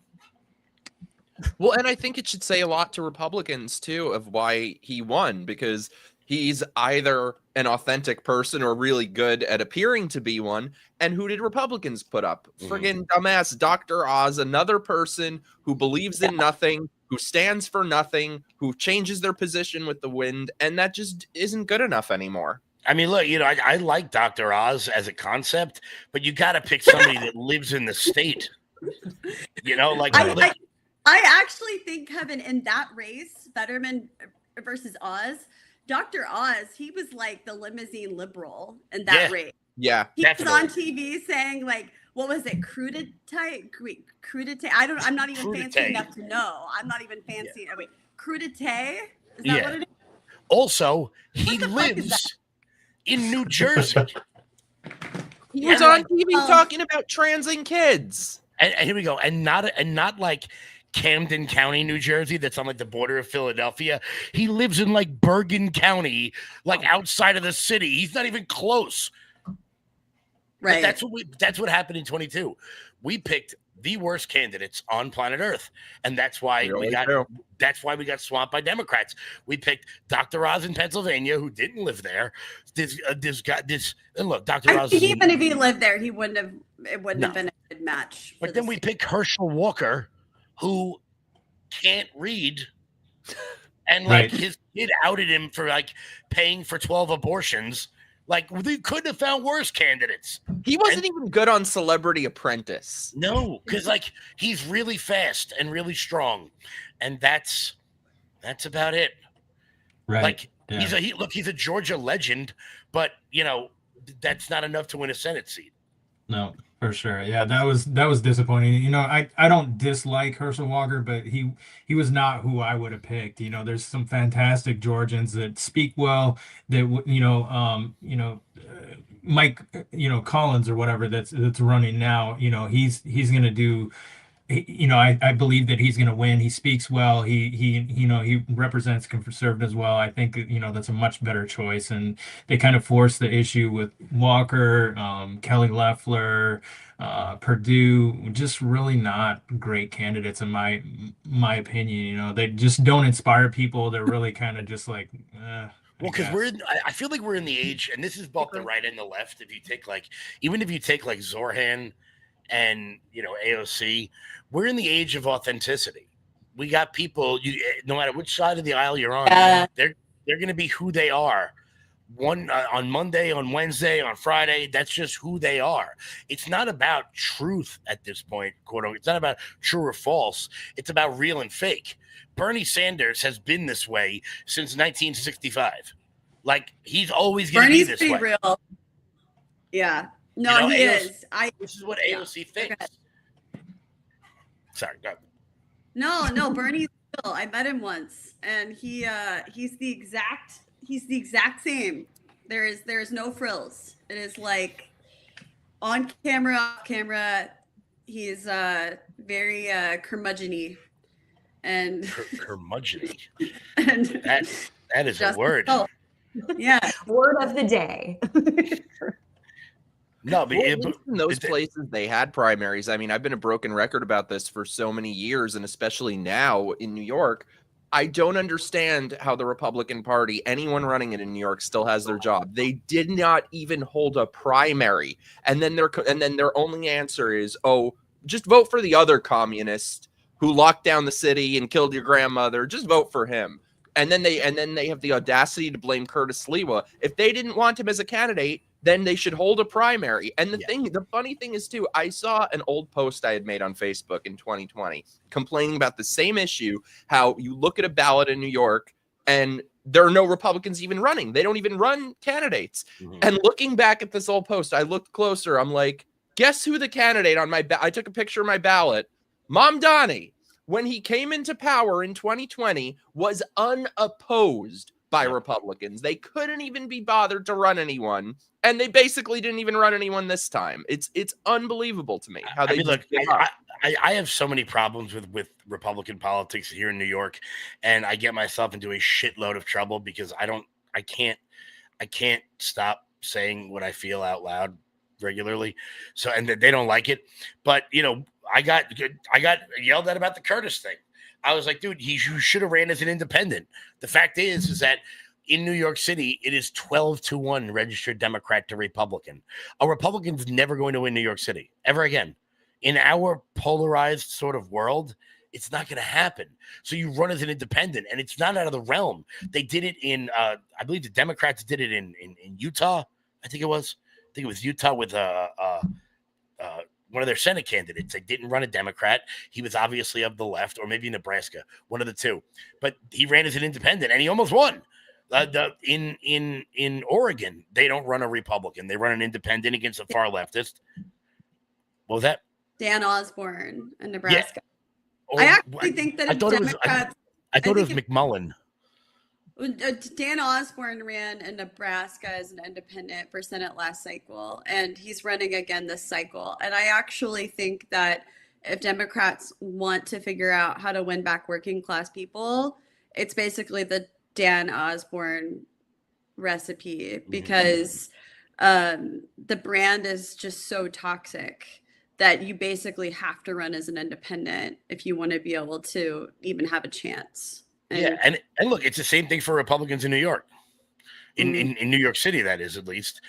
S2: Well, and I think it should say a lot to Republicans, too, of why he won, because he's either an authentic person or really good at appearing to be one. And who did Republicans put up? Friggin' dumbass Dr. Oz, another person who believes in nothing, who stands for nothing, who changes their position with the wind. And that just isn't good enough anymore.
S3: I mean, look, I like Dr. Oz as a concept, but you got to pick somebody that lives in the state.
S6: I actually think, Kevin, in that race, Fetterman versus Oz, Dr. Oz, he was like the limousine liberal in that race.
S2: Yeah,
S6: he was on TV saying like, what was it, crudité? I'm not even fancy enough to know. I'm not even fancy. Yeah. Wait, crudité? Is that what it is?
S3: Also, he lives in New Jersey.
S2: He was on TV talking about transing kids.
S3: And here we go. And not like Camden County, New Jersey, that's on like the border of Philadelphia. He lives in like Bergen County, like outside of the city. He's not even close.
S6: Right.
S3: But that's what happened in 22. We picked the worst candidates on planet Earth, and that's why we got swamped by Democrats. We picked Dr. Oz in Pennsylvania, who didn't live there. And look, Dr. Oz.
S6: Even if he lived there, it wouldn't have been a good match.
S3: But then we picked Herschel Walker, who can't read, and like his kid outed him for like paying for 12 abortions. Like, they couldn't have found worse candidates.
S2: He wasn't even good on Celebrity Apprentice.
S3: No, because like he's really fast and really strong, and that's about it.
S4: Right.
S3: Like he's a Georgia legend, but that's not enough to win a Senate seat.
S4: No, for sure. Yeah, that was disappointing. I don't dislike Herschel Walker, but he was not who I would have picked. There's some fantastic Georgians that speak well, that Mike, Collins or whatever that's running now. He's going to do. I believe that he's going to win. He speaks well. He represents conservatives well. I think that's a much better choice. And they kind of forced the issue with Walker, Kelly Loeffler, Perdue. Just really not great candidates in my opinion. They just don't inspire people. They're really kind of just like.
S3: Well, because I feel like we're in the age, and this is both the right and the left. Even if you take like Zorhan and AOC, we're in the age of authenticity. We got people, no matter which side of the aisle you're on, they're going to be who they are. On Monday, on Wednesday, on Friday, that's just who they are. It's not about truth at this point, quote unquote. It's not about true or false. It's about real and fake. Bernie Sanders has been this way since 1965. Like, he's always going to be this way.
S6: Real. Yeah. No, he is.
S3: This is what AOC thinks. Okay. Sorry, go.
S6: No, Bernie's real. I met him once, and he's the exact same. There is no frills. It is like on camera, off camera. He's very curmudgeon-y. And
S3: curmudgeon-y. And that is a word.
S6: Oh, yeah.
S1: Word of the day.
S2: No, but in those places they had primaries. I mean, I've been a broken record about this for so many years, and especially now in New York. I don't understand how the Republican Party, anyone running it in New York, still has their job. They did not even hold a primary, and then their only answer is, "Oh, just vote for the other communist who locked down the city and killed your grandmother. Just vote for him." And then they have the audacity to blame Curtis Sliwa. If they didn't want him as a candidate, then they should hold a primary. And the funny thing is too, I saw an old post I had made on Facebook in 2020 complaining about the same issue, how you look at a ballot in New York and there are no Republicans even running. They don't even run candidates. Mm-hmm. And looking back at this old post, I looked closer. I'm like, guess who the candidate on my I took a picture of my ballot. Mamdani, when he came into power in 2020, was unopposed by Republicans. They couldn't even be bothered to run anyone, and they basically didn't even run anyone this time. It's unbelievable to me how they
S3: look. I have so many problems with Republican politics here in New York, and I get myself into a shitload of trouble because I can't stop saying what I feel out loud regularly. So, and they don't like it, but I got yelled at about the Curtis thing. I was like, dude, you should have ran as an independent. The fact is that in New York City, it is 12-1 registered Democrat to Republican. A Republican's never going to win New York City ever again. In our polarized sort of world, it's not going to happen. So you run as an independent, and it's not out of the realm. They did it in, I believe the Democrats did it in Utah. I think it was Utah with one of their Senate candidates. They didn't run a Democrat. He was obviously of the left, or maybe Nebraska, one of the two. But he ran as an independent, and he almost won. In Oregon, they don't run a Republican. They run an independent against a far leftist. What was that?
S6: Dan Osborne in Nebraska.
S3: Yeah.
S6: I actually think that
S3: I thought it was McMullen.
S6: Dan Osborne ran in Nebraska as an independent for Senate last cycle, and he's running again this cycle. And I actually think that if Democrats want to figure out how to win back working class people, it's basically the Dan Osborne recipe, because the brand is just so toxic that you basically have to run as an independent if you want to be able to even have a chance.
S3: And look, it's the same thing for Republicans in New York, in New York City. That is, at least,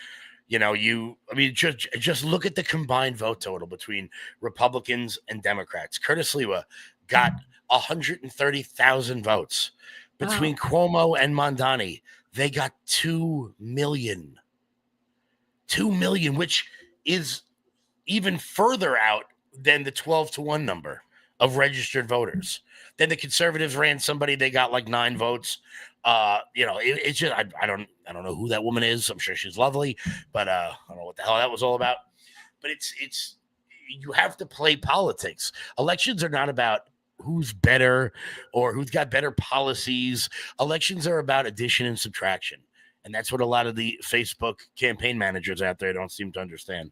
S3: just look at the combined vote total between Republicans and Democrats. Curtis Sliwa got 130,000 votes. Between Cuomo and Mamdani, they got 2 million. 2 million, which is even further out than the 12-1 number of registered voters. Then the conservatives ran somebody, they got like 9 votes. It's just I don't know who that woman is. I'm sure she's lovely, but I don't know what the hell that was all about. But it's you have to play politics. Elections are not about who's better or who's got better policies. Elections are about addition and subtraction. And that's what a lot of the Facebook campaign managers out there don't seem to understand.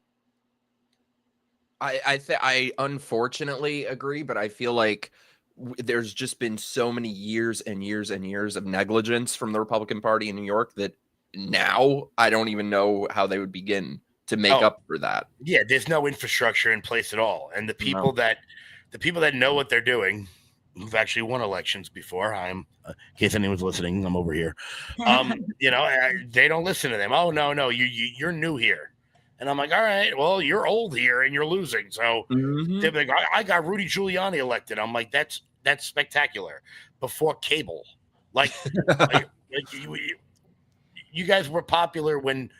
S2: I unfortunately agree, but I feel like there's just been so many years and years and years of negligence from the Republican Party in New York that now I don't even know how they would begin to make up for that.
S3: Yeah, there's no infrastructure in place at all. And the people that know what they're doing, who've actually won elections before, in case anyone's listening, I'm over here. They don't listen to them. Oh, no, you're new here. And I'm like, all right, well, you're old here and you're losing. So they're like, I got Rudy Giuliani elected. I'm like, that's spectacular. Before cable, like, you guys were popular when,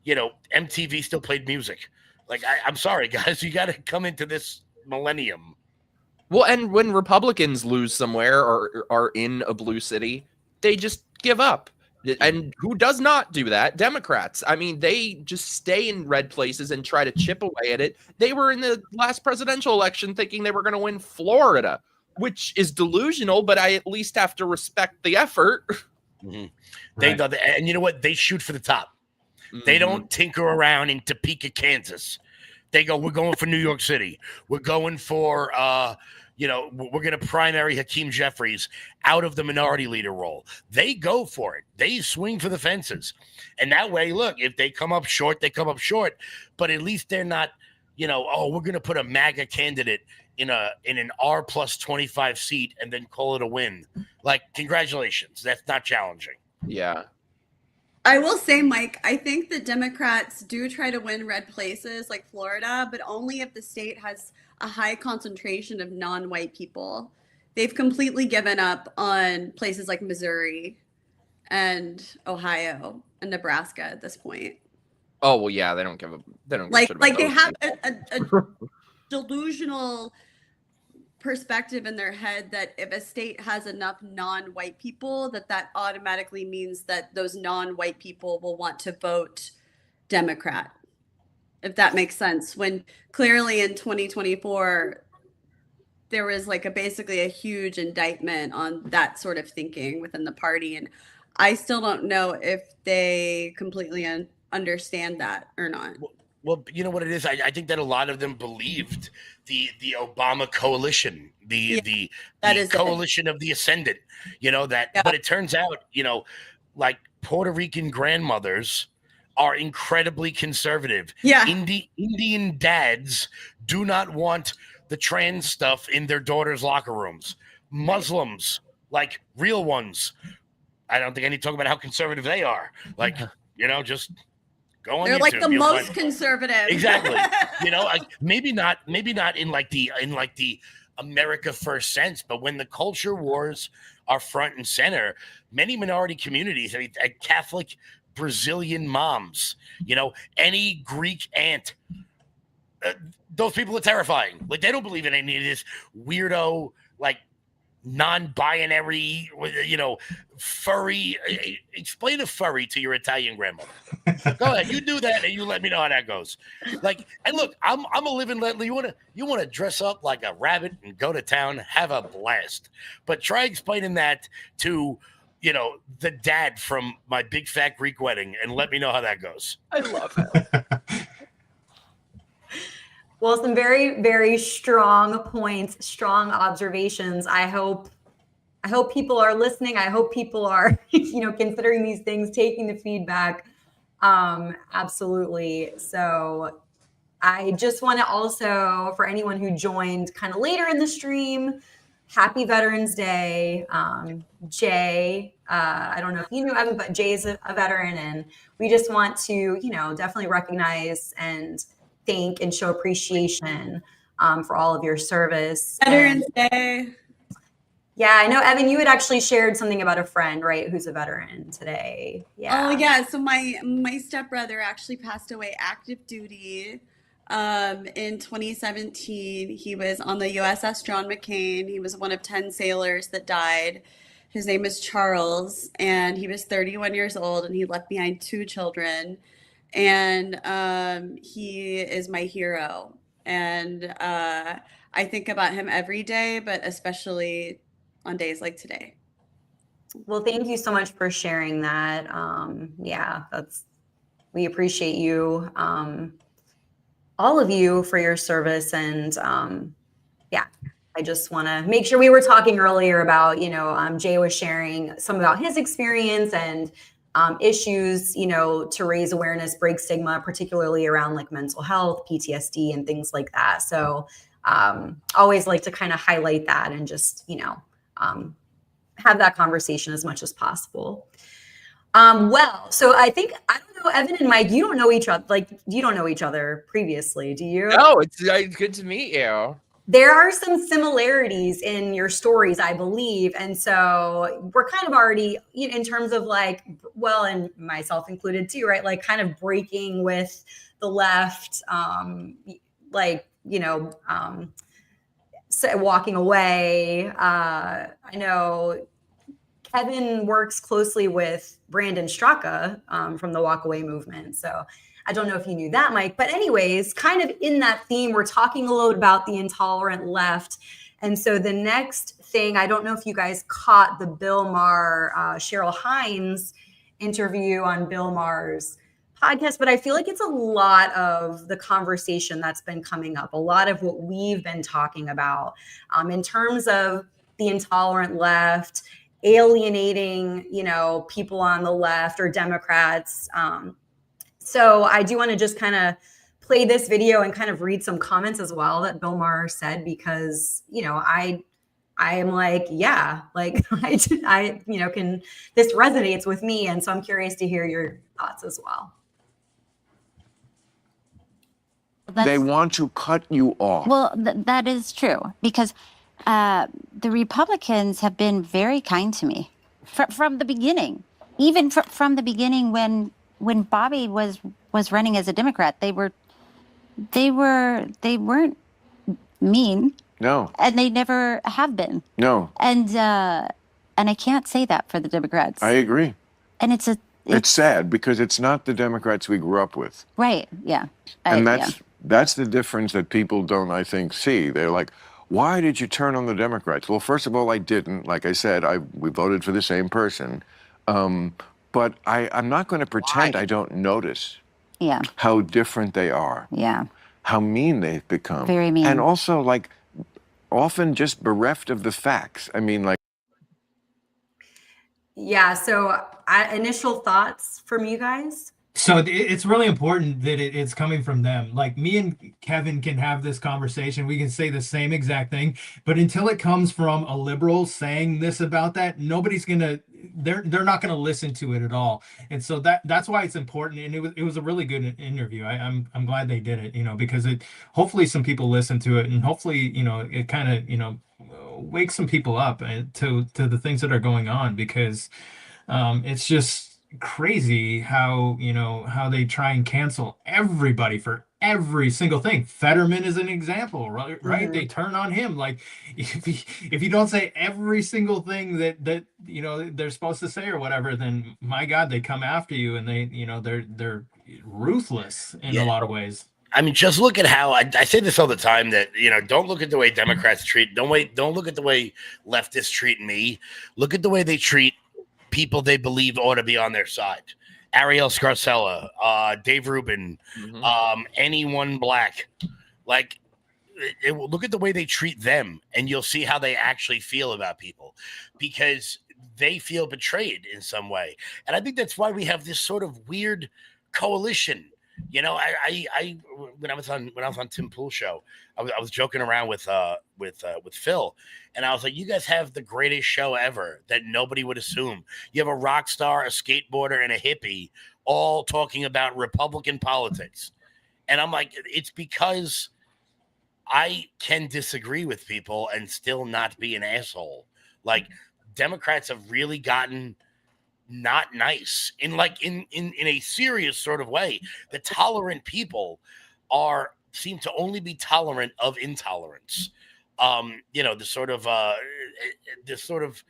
S3: MTV still played music. Like, I'm sorry, guys, you got to come into this millennium.
S2: Well, and when Republicans lose somewhere or are in a blue city, they just give up. And who does not do that? Democrats. I mean, they just stay in red places and try to chip away at it. They were in the last presidential election thinking they were going to win Florida, which is delusional, but I at least have to respect the effort.
S3: Mm-hmm. Right. And you know what? They shoot for the top. They don't tinker around in Topeka, Kansas. They go, we're going for New York City. We're going for, we're going to primary Hakeem Jeffries out of the minority leader role. They go for it. They swing for the fences. And that way, look, if they come up short, they come up short. But at least they're not, we're going to put a MAGA candidate in an R plus 25 seat and then call it a win. Like, congratulations. That's not challenging.
S2: Yeah.
S6: I will say, Mike, I think the Democrats do try to win red places like Florida, but only if the state has a high concentration of non-white people. They've completely given up on places like Missouri and Ohio and Nebraska at this point.
S2: Oh, well, yeah, they don't give a they
S6: have a delusional perspective in their head that if a state has enough non-white people, that automatically means that those non-white people will want to vote Democrat, if that makes sense, when clearly in 2024 there was basically a huge indictment on that sort of thinking within the party, and I still don't know if they completely understand that or not.
S3: Well, you know what it is? I think that a lot of them believed the Obama coalition, the coalition of the ascendant, but it turns out, like Puerto Rican grandmothers are incredibly conservative.
S6: Yeah.
S3: Indian dads do not want the trans stuff in their daughters' locker rooms. Muslims, like real ones, I don't think I need to talk about how conservative they are. Like, just go on.
S6: They're
S3: YouTube,
S6: like the most conservative.
S3: Exactly. Maybe not in the America First sense, but when the culture wars are front and center, many minority communities, Catholic Brazilian moms, any Greek aunt, those people are terrifying. Like, they don't believe in any of this weirdo, non-binary, furry. Explain a furry to your Italian grandmother. Go ahead, you do that, and you let me know how that goes. And look, I'm a living. You want to dress up like a rabbit and go to town, have a blast. But try explaining that to the dad from my big fat Greek wedding, and let me know how that goes.
S2: I love it.
S1: Well, some very, very strong points, strong observations. I hope people are listening. I hope people are, considering these things, taking the feedback. Absolutely. So I just want to also, for anyone who joined kind of later in the stream, happy Veterans Day. Jay, I don't know if you knew Evan, but Jay's a veteran, and we just want to, definitely recognize and thank and show appreciation for all of your service.
S6: Veterans Day.
S1: Yeah, I know, Evan, you had actually shared something about a friend, right, who's a veteran today. Yeah.
S6: Oh, yeah. So my stepbrother actually passed away active duty in 2017. He was on the USS John McCain. He was one of 10 sailors that died. His name is Charles, and he was 31 years old, and he left behind 2 children. And he is my hero. And I think about him every day, but especially on days like today.
S1: Well, thank you so much for sharing that. We appreciate you, all of you, for your service. And I just want to make sure, we were talking earlier about, Jay was sharing some about his experience and issues, to raise awareness, break stigma, particularly around mental health, PTSD, and things like that. So always like to kind of highlight that and just, have that conversation as much as possible. Well, so I don't know, Evan and Mike, you don't know each other, like you don't know each other previously, do you?
S2: No, it's good to meet you.
S1: There are some similarities in your stories, I believe. And so we're kind of already, in terms of like, well, and myself included too, right? Like kind of breaking with the left, like, so walking away. I know Kevin works closely with Brandon Straka from the Walkaway movement. So I don't know if you knew that, Mike. But anyways, kind of in that theme, we're talking a lot about the intolerant left. And so the next thing, I don't know if you guys caught the Bill Maher, Cheryl Hines interview on Bill Maher's podcast, but I feel like it's a lot of the conversation that's been coming up, a lot of what we've been talking about in terms of the intolerant left, alienating, people on the left or Democrats. So I do want to just kind of play this video and kind of read some comments as well that Bill Maher said, because, I am like, yeah, like I this resonates with me. And so I'm curious to hear your thoughts as well.
S7: They want to cut you off.
S8: Well, that is true, because the Republicans have been very kind to me from the beginning. Even from the beginning, when Bobby was running as a Democrat, they weren't mean.
S7: No.
S8: And they never have been.
S7: No.
S8: And I can't say that for the Democrats.
S7: I agree.
S8: And it's
S7: sad because it's not the Democrats we grew up with.
S8: Right. Yeah.
S7: And that's the difference that people don't, I think, see. They're like, why did you turn on the Democrats? Well, first of all, I didn't. Like I said, we voted for the same person. But I'm not going to pretend I don't notice how different they are.
S8: Yeah.
S7: How mean they've become.
S8: Very mean.
S7: And also, like, often just bereft of the facts. I mean, like.
S1: Yeah. So initial thoughts from you guys?
S4: So it's really important that it's coming from them. Like me and Kevin can have this conversation. We can say the same exact thing, but until it comes from a liberal saying this about that, nobody's gonna. They're not gonna listen to it at all. And so that's why it's important. And it was a really good interview. I'm glad they did it. Because hopefully some people listen to it, and hopefully it kind of wakes some people up to the things that are going on, because it's just crazy how they try and cancel everybody for every single thing. Fetterman is an example, right?
S1: Mm-hmm.
S4: They turn on him. Like if you don't say every single thing that they're supposed to say or whatever, then my God, they come after you, and they're ruthless in a lot of ways.
S3: I mean, just look at how I say this all the time, that don't look at the way Democrats don't look at the way leftists treat me. Look at the way they treat people they believe ought to be on their side. Ariel Scarcella, Dave Rubin, anyone black. Like, look at the way they treat them, and you'll see how they actually feel about people, because they feel betrayed in some way. And I think that's why we have this sort of weird coalition. I when I was on Tim Pool's show, I was joking around with Phil, and I was like, you guys have the greatest show ever that nobody would assume. You have a rock star, a skateboarder, and a hippie all talking about Republican politics. And I'm like, it's because I can disagree with people and still not be an asshole. Like, Democrats have really gotten not nice in a serious sort of way. The tolerant people seem to only be tolerant of intolerance. The sort of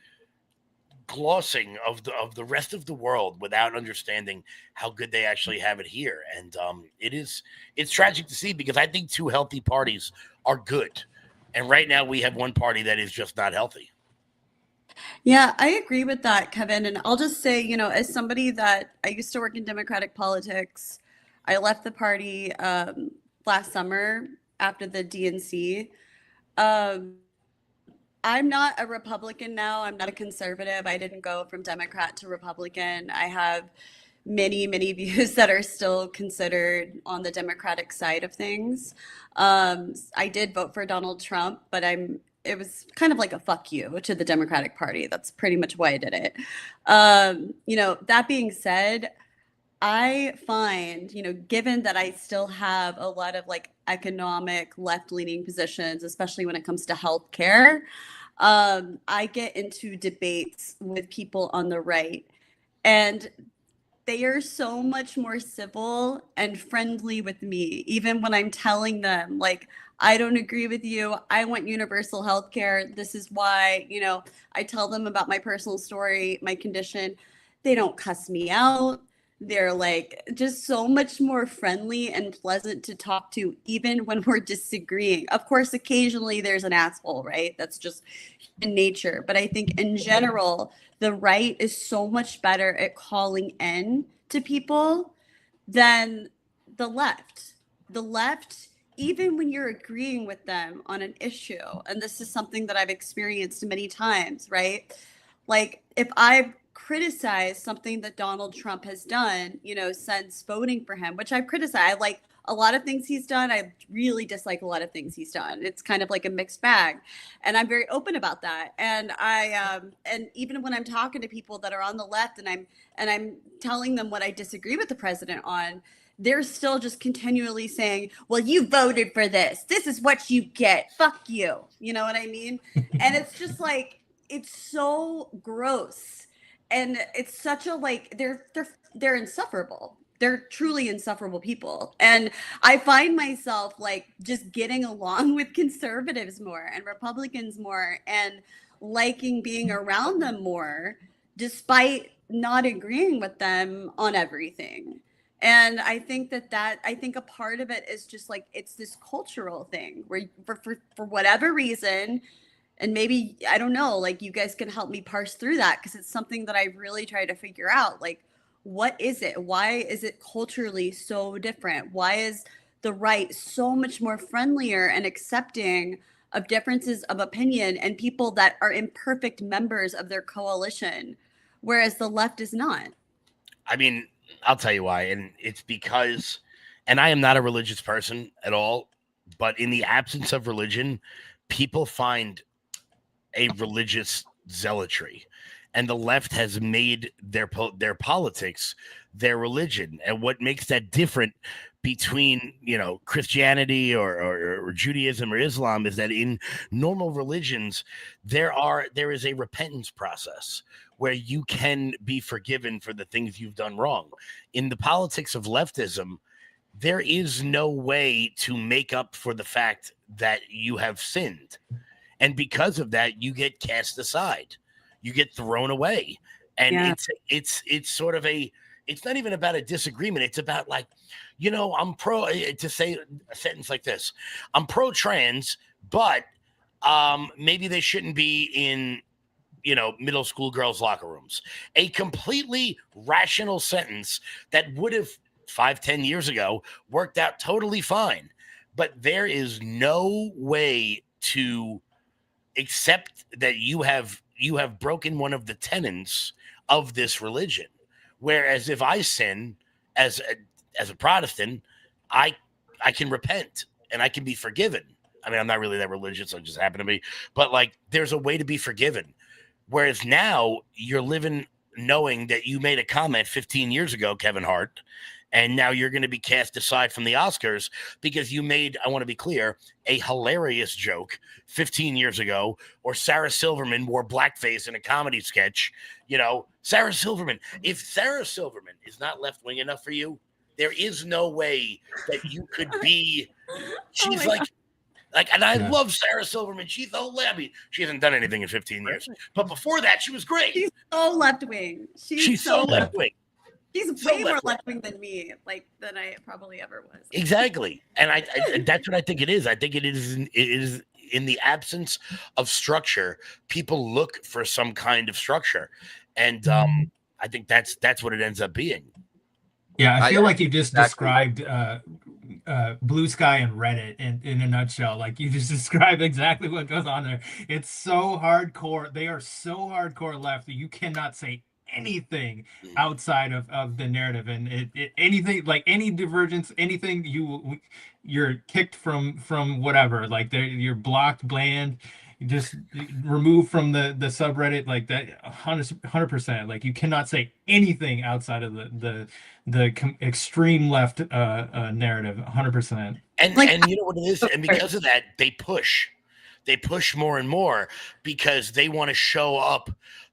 S3: glossing of the rest of the world without understanding how good they actually have it here. And it's tragic to see, because I think two healthy parties are good, and right now we have one party that is just not healthy.
S6: Yeah, I agree with that, Kevin. And I'll just say, as somebody that I used to work in Democratic politics, I left the party last summer after the DNC. I'm not a Republican now. I'm not a conservative. I didn't go from Democrat to Republican. I have many, many views that are still considered on the Democratic side of things. I did vote for Donald Trump, but I'm it was kind of like a fuck you to the Democratic Party. That's pretty much why I did it. That being said, I find, given that I still have a lot of like economic left-leaning positions, especially when it comes to healthcare, I get into debates with people on the right, and they are so much more civil and friendly with me, even when I'm telling them, like, I don't agree with you. I want universal health care. This is why, I tell them about my personal story, my condition. They don't cuss me out. They're like just so much more friendly and pleasant to talk to, even when we're disagreeing. Of course, occasionally there's an asshole, right? That's just human nature. But I think in general, the right is so much better at calling in to people than the left. The left, even when you're agreeing with them on an issue, and this is something that I've experienced many times, right? Like if I've criticized something that Donald Trump has done, since voting for him, which I've criticized, I like a lot of things he's done. I really dislike a lot of things he's done. It's kind of like a mixed bag. And I'm very open about that. And and even when I'm talking to people that are on the left and I'm telling them what I disagree with the president on, they're still just continually saying, well, you voted for this. This is what you get. Fuck you. You know what I mean? And it's just like, it's so gross. And it's such a like, they're insufferable. They're truly insufferable people. And I find myself like just getting along with conservatives more and Republicans more and liking being around them more, despite not agreeing with them on everything. And I think I think a part of it is just like, it's this cultural thing where for whatever reason, and maybe, I don't know, like you guys can help me parse through that, because it's something that I really try to figure out. Like, what is it? Why is it culturally so different? Why is the right so much more friendlier and accepting of differences of opinion and people that are imperfect members of their coalition, whereas the left is not?
S3: I mean, I'll tell you why. And it's because, and I am not a religious person at all, but in the absence of religion, people find a religious zealotry, and the left has made their politics their religion. And what makes that different between Christianity or Judaism or Islam is that in normal religions there is a repentance process where you can be forgiven for the things you've done wrong. In the politics of leftism, there is no way to make up for the fact that you have sinned. And because of that, you get cast aside, you get thrown away. And it's sort of it's not even about a disagreement. It's about like, I'm to say a sentence like this: I'm pro-trans, but maybe they shouldn't be in, middle school girls' locker rooms. A completely rational sentence that would have 5-10 years ago worked out totally fine. But there is no way to accept that you have broken one of the tenets of this religion. Whereas if I sin as a Protestant, I can repent and I can be forgiven. I mean, I'm not really that religious, so it just happened to me. But like, there's a way to be forgiven. Whereas now you're living knowing that you made a comment 15 years ago, Kevin Hart, and now you're going to be cast aside from the Oscars because you made, I want to be clear, a hilarious joke 15 years ago, or Sarah Silverman wore blackface in a comedy sketch. Sarah Silverman, if Sarah Silverman is not left-wing enough for you, there is no way that you could be, she's and I love Sarah Silverman. She's hilarious. I mean, she hasn't done anything in 15 years, but before that, she was great.
S6: She's so left-wing.
S3: She's so left-wing.
S6: He's way more left-wing than me, than I probably ever was.
S3: Exactly. And I that's what I think it is. I think it is in the absence of structure, people look for some kind of structure. And I think that's what it ends up being.
S4: Yeah, I feel like you just described Blue Sky and Reddit in a nutshell. Like, you just described exactly what goes on there. It's so hardcore. They are so hardcore left that you cannot say anything outside of the narrative, and anything, like any divergence, anything, you're kicked from whatever, like you're blocked, banned. You just remove from the subreddit like that 100%. Like you cannot say anything outside of the extreme left narrative. 100%.
S3: And
S6: Like-
S3: and you know what it is, and because of that, they push more and more because they want to show up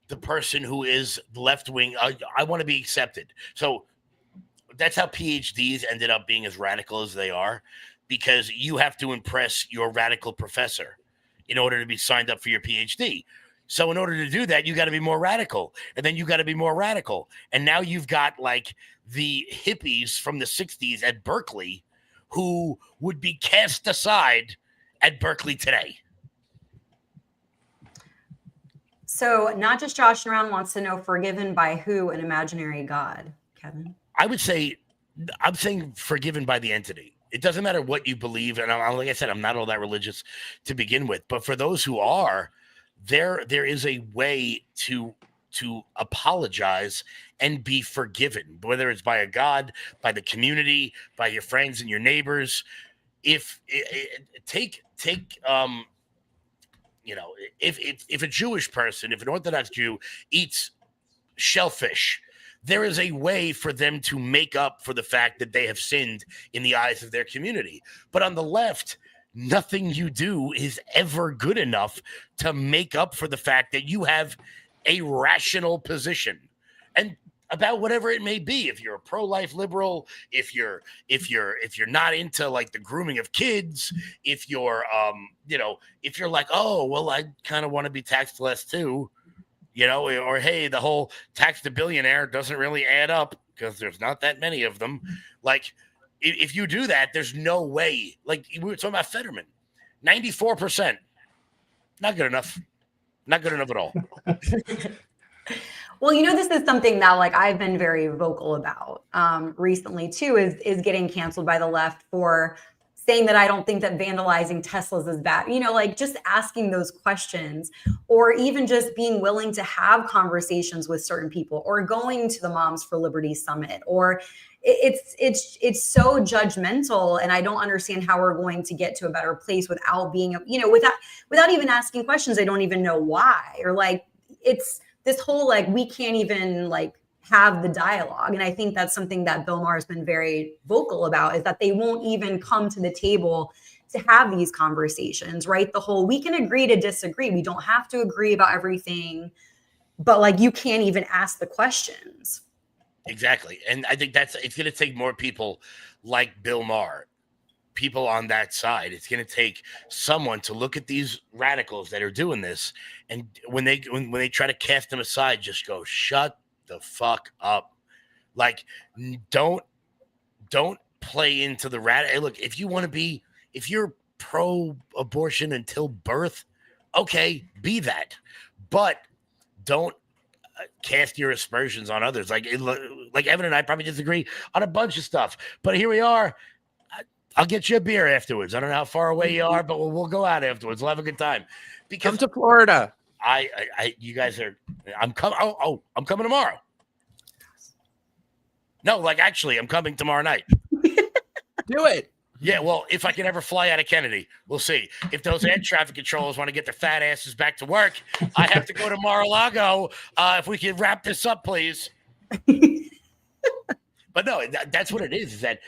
S3: the person who is left wing. I want to be accepted. So that's how PhDs ended up being as radical as they are, because you have to impress your radical professor in order to be signed up for your PhD. So in order to do that, you got to be more radical, and then you got to be more radical. And now you've got like the hippies from the 60s at Berkeley who would be cast aside at Berkeley today.
S1: So not just Josh around wants to know, forgiven by who? An imaginary God, Kevin?
S3: I would say, I'm saying forgiven by the entity. It doesn't matter what you believe. And like I said, I'm not all that religious to begin with. But for those who are, there is a way to apologize and be forgiven, whether it's by a God, by the community, by your friends and your neighbors. If a Jewish person, if an Orthodox Jew eats shellfish, there is a way for them to make up for the fact that they have sinned in the eyes of their community. But on the left, nothing you do is ever good enough to make up for the fact that you have a rational position and about whatever it may be. If you're a pro-life liberal, if you're not into like the grooming of kids, if you're if you're like, oh well, I kind of want to be taxed less too, or hey, the whole tax the billionaire doesn't really add up because there's not that many of them. Like, if you do that, there's no way. Like we were talking about Fetterman, 94%, not good enough, not good enough at all.
S1: Well, this is something that like I've been very vocal about recently too, is getting canceled by the left for saying that I don't think that vandalizing Teslas is bad, like just asking those questions, or even just being willing to have conversations with certain people, or going to the Moms for Liberty Summit, or it's so judgmental. And I don't understand how we're going to get to a better place without being, without even asking questions. I don't even know why, or like, it's this whole, like, we can't even like have the dialogue. And I think that's something that Bill Maher has been very vocal about, is that they won't even come to the table to have these conversations, right? The whole, we can agree to disagree. We don't have to agree about everything, but like, you can't even ask the questions.
S3: Exactly. And I think it's going to take more people like Bill Maher, people on that side. It's going to take someone to look at these radicals that are doing this, and when they try to cast them aside, just go, shut the fuck up. Like, don't play into the radical. Look, if you're pro-abortion until birth, okay, be that, but don't cast your aspersions on others. Like Evan and I probably disagree on a bunch of stuff, but here we are. I'll get you a beer afterwards. I don't know how far away you are, but we'll go out afterwards. We'll have a good time. Because
S2: come to Florida.
S3: You guys are. I'm coming. I'm coming tomorrow. No, like actually, I'm coming tomorrow night.
S2: Do it.
S3: Yeah, well, if I can ever fly out of Kennedy, we'll see. If those air traffic controllers want to get their fat asses back to work, I have to go to Mar-a-Lago. If we can wrap this up, please. But no, that's what it is that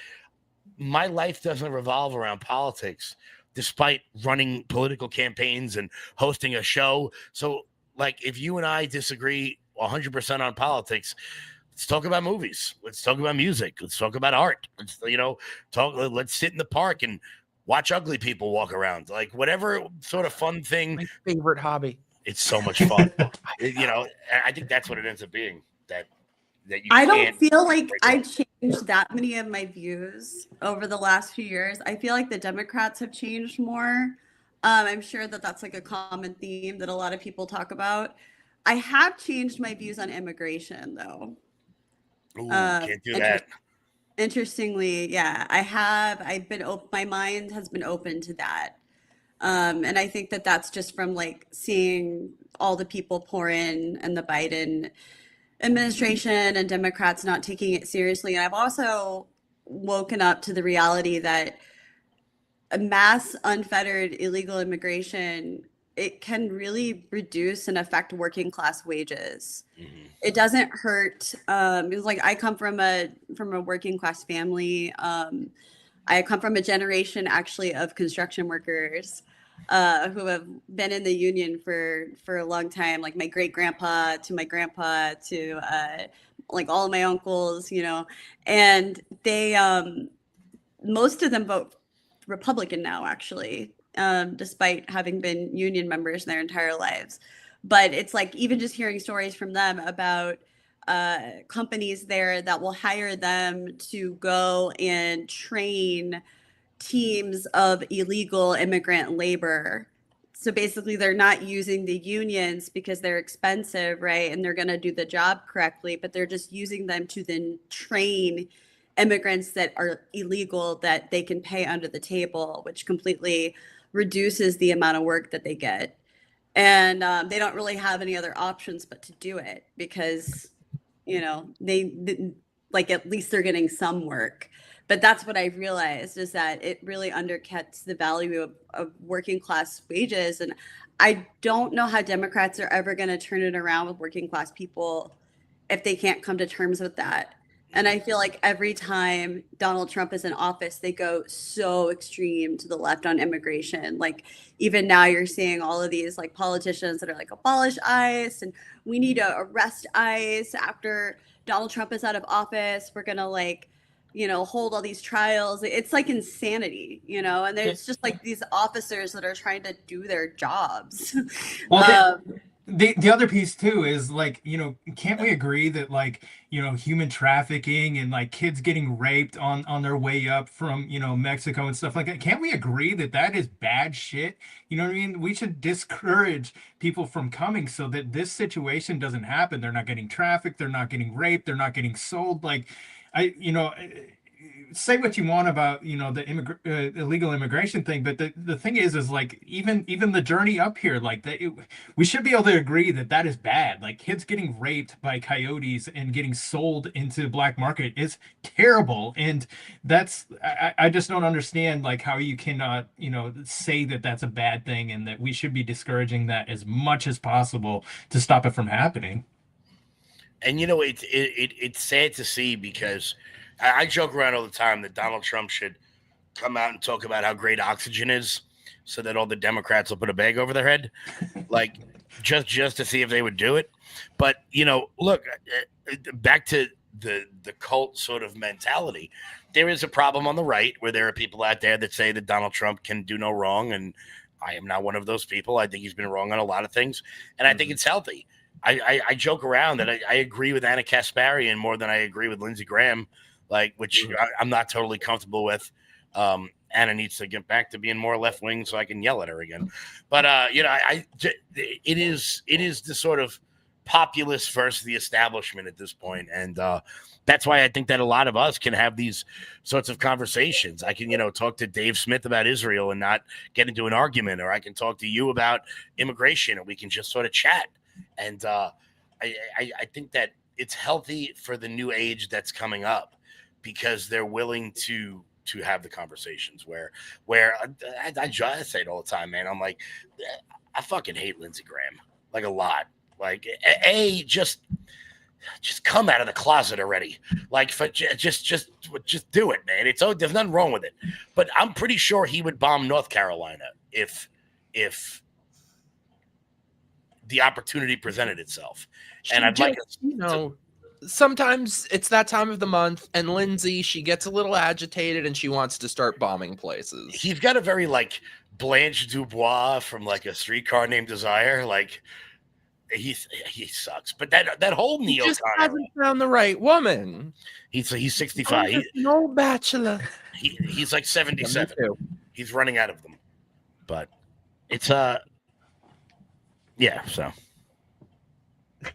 S3: my life doesn't revolve around politics, despite running political campaigns and hosting a show. So, like, if you and I disagree 100% on politics, let's talk about movies. Let's talk about music. Let's talk about art. Let's, let's sit in the park and watch ugly people walk around. Like, whatever sort of fun thing.
S2: My favorite hobby.
S3: It's so much fun. I think that's what it ends up being. That you
S6: I don't feel like I changed that many of my views over the last few years. I feel like the Democrats have changed more. I'm sure that that's like a common theme that a lot of people talk about. I have changed my views on immigration, though.
S3: Ooh, can't do that.
S6: Interestingly, yeah, I have. My mind has been open to that. And I think that that's just from like seeing all the people pour in and the Biden administration and Democrats not taking it seriously. And I've also woken up to the reality that a mass unfettered illegal immigration it can really reduce and affect working class wages.
S3: Mhm.
S6: It doesn't hurt. It's like I come from a working class family. I come from a generation actually of construction workers who have been in the union for a long time. Like my great grandpa to my grandpa to like all of my uncles, you know, and they most of them vote Republican now, actually, despite having been union members their entire lives. But it's like even just hearing stories from them about companies there that will hire them to go and train teams of illegal immigrant labor. So basically, they're not using the unions because they're expensive, right? And they're going to do the job correctly, but they're just using them to then train immigrants that are illegal that they can pay under the table, which completely reduces the amount of work that they get. And they don't really have any other options but to do it because, you know, they like at least they're getting some work. But that's what I've realized is that it really undercuts the value of working class wages. And I don't know how Democrats are ever going to turn it around with working class people if they can't come to terms with that. And I feel like every time Donald Trump is in office, they go so extreme to the left on immigration. Like even now you're seeing all of these like politicians that are like abolish ICE and we need to arrest ICE after Donald Trump is out of office. We're going to like, you know, hold all these trials. It's like insanity, you know, and there's just like these officers that are trying to do their jobs.
S4: Well, the other piece too is like, you know, can't we agree that like, you know, human trafficking and like kids getting raped on their way up from, you know, Mexico and stuff like that, can't we agree that that is bad shit? You know what I mean? We should discourage people from coming so that this situation doesn't happen. They're not getting trafficked, they're not getting raped, they're not getting sold. Like you know, say what you want about, you know, the illegal immigration thing, but the thing is like even the journey up here, like we should be able to agree that that is bad. Like kids getting raped by coyotes and getting sold into the black market is terrible, and that's I just don't understand like how you cannot, you know, say that that's a bad thing and that we should be discouraging that as much as possible to stop it from happening.
S3: And you know, it's sad to see because I joke around all the time that Donald Trump should come out and talk about how great oxygen is, so that all the Democrats will put a bag over their head, like just to see if they would do it. But you know, look, back to the cult sort of mentality. There is a problem on the right where there are people out there that say that Donald Trump can do no wrong, and I am not one of those people. I think he's been wrong on a lot of things, and I think it's healthy. I joke around that I agree with Anna Kasparian more than I agree with Lindsey Graham, like which I'm not totally comfortable with. Anna needs to get back to being more left wing so I can yell at her again. But you know, it is the sort of populace versus the establishment at this point, and that's why I think that a lot of us can have these sorts of conversations. I can, you know, talk to Dave Smith about Israel and not get into an argument, or I can talk to you about immigration and we can just sort of chat. And I think that it's healthy for the new age that's coming up because they're willing to have the conversations where I say it all the time, man. I'm like, I fucking hate Lindsey Graham, like a lot. Like, just come out of the closet already. Like, just do it, man. There's nothing wrong with it. But I'm pretty sure he would bomb North Carolina if the opportunity presented itself. And I'd like,
S2: you know, sometimes it's that time of the month, and Lindsay, she gets a little agitated and she wants to start bombing places.
S3: He's got a very like Blanche Dubois from like A Streetcar Named Desire. Like he sucks. But that whole
S2: He
S3: neocon
S2: just hasn't found the right woman.
S3: He's 65.
S2: No bachelor.
S3: He's like 77.
S2: Yeah,
S3: He's running out of them. But it's yeah, so.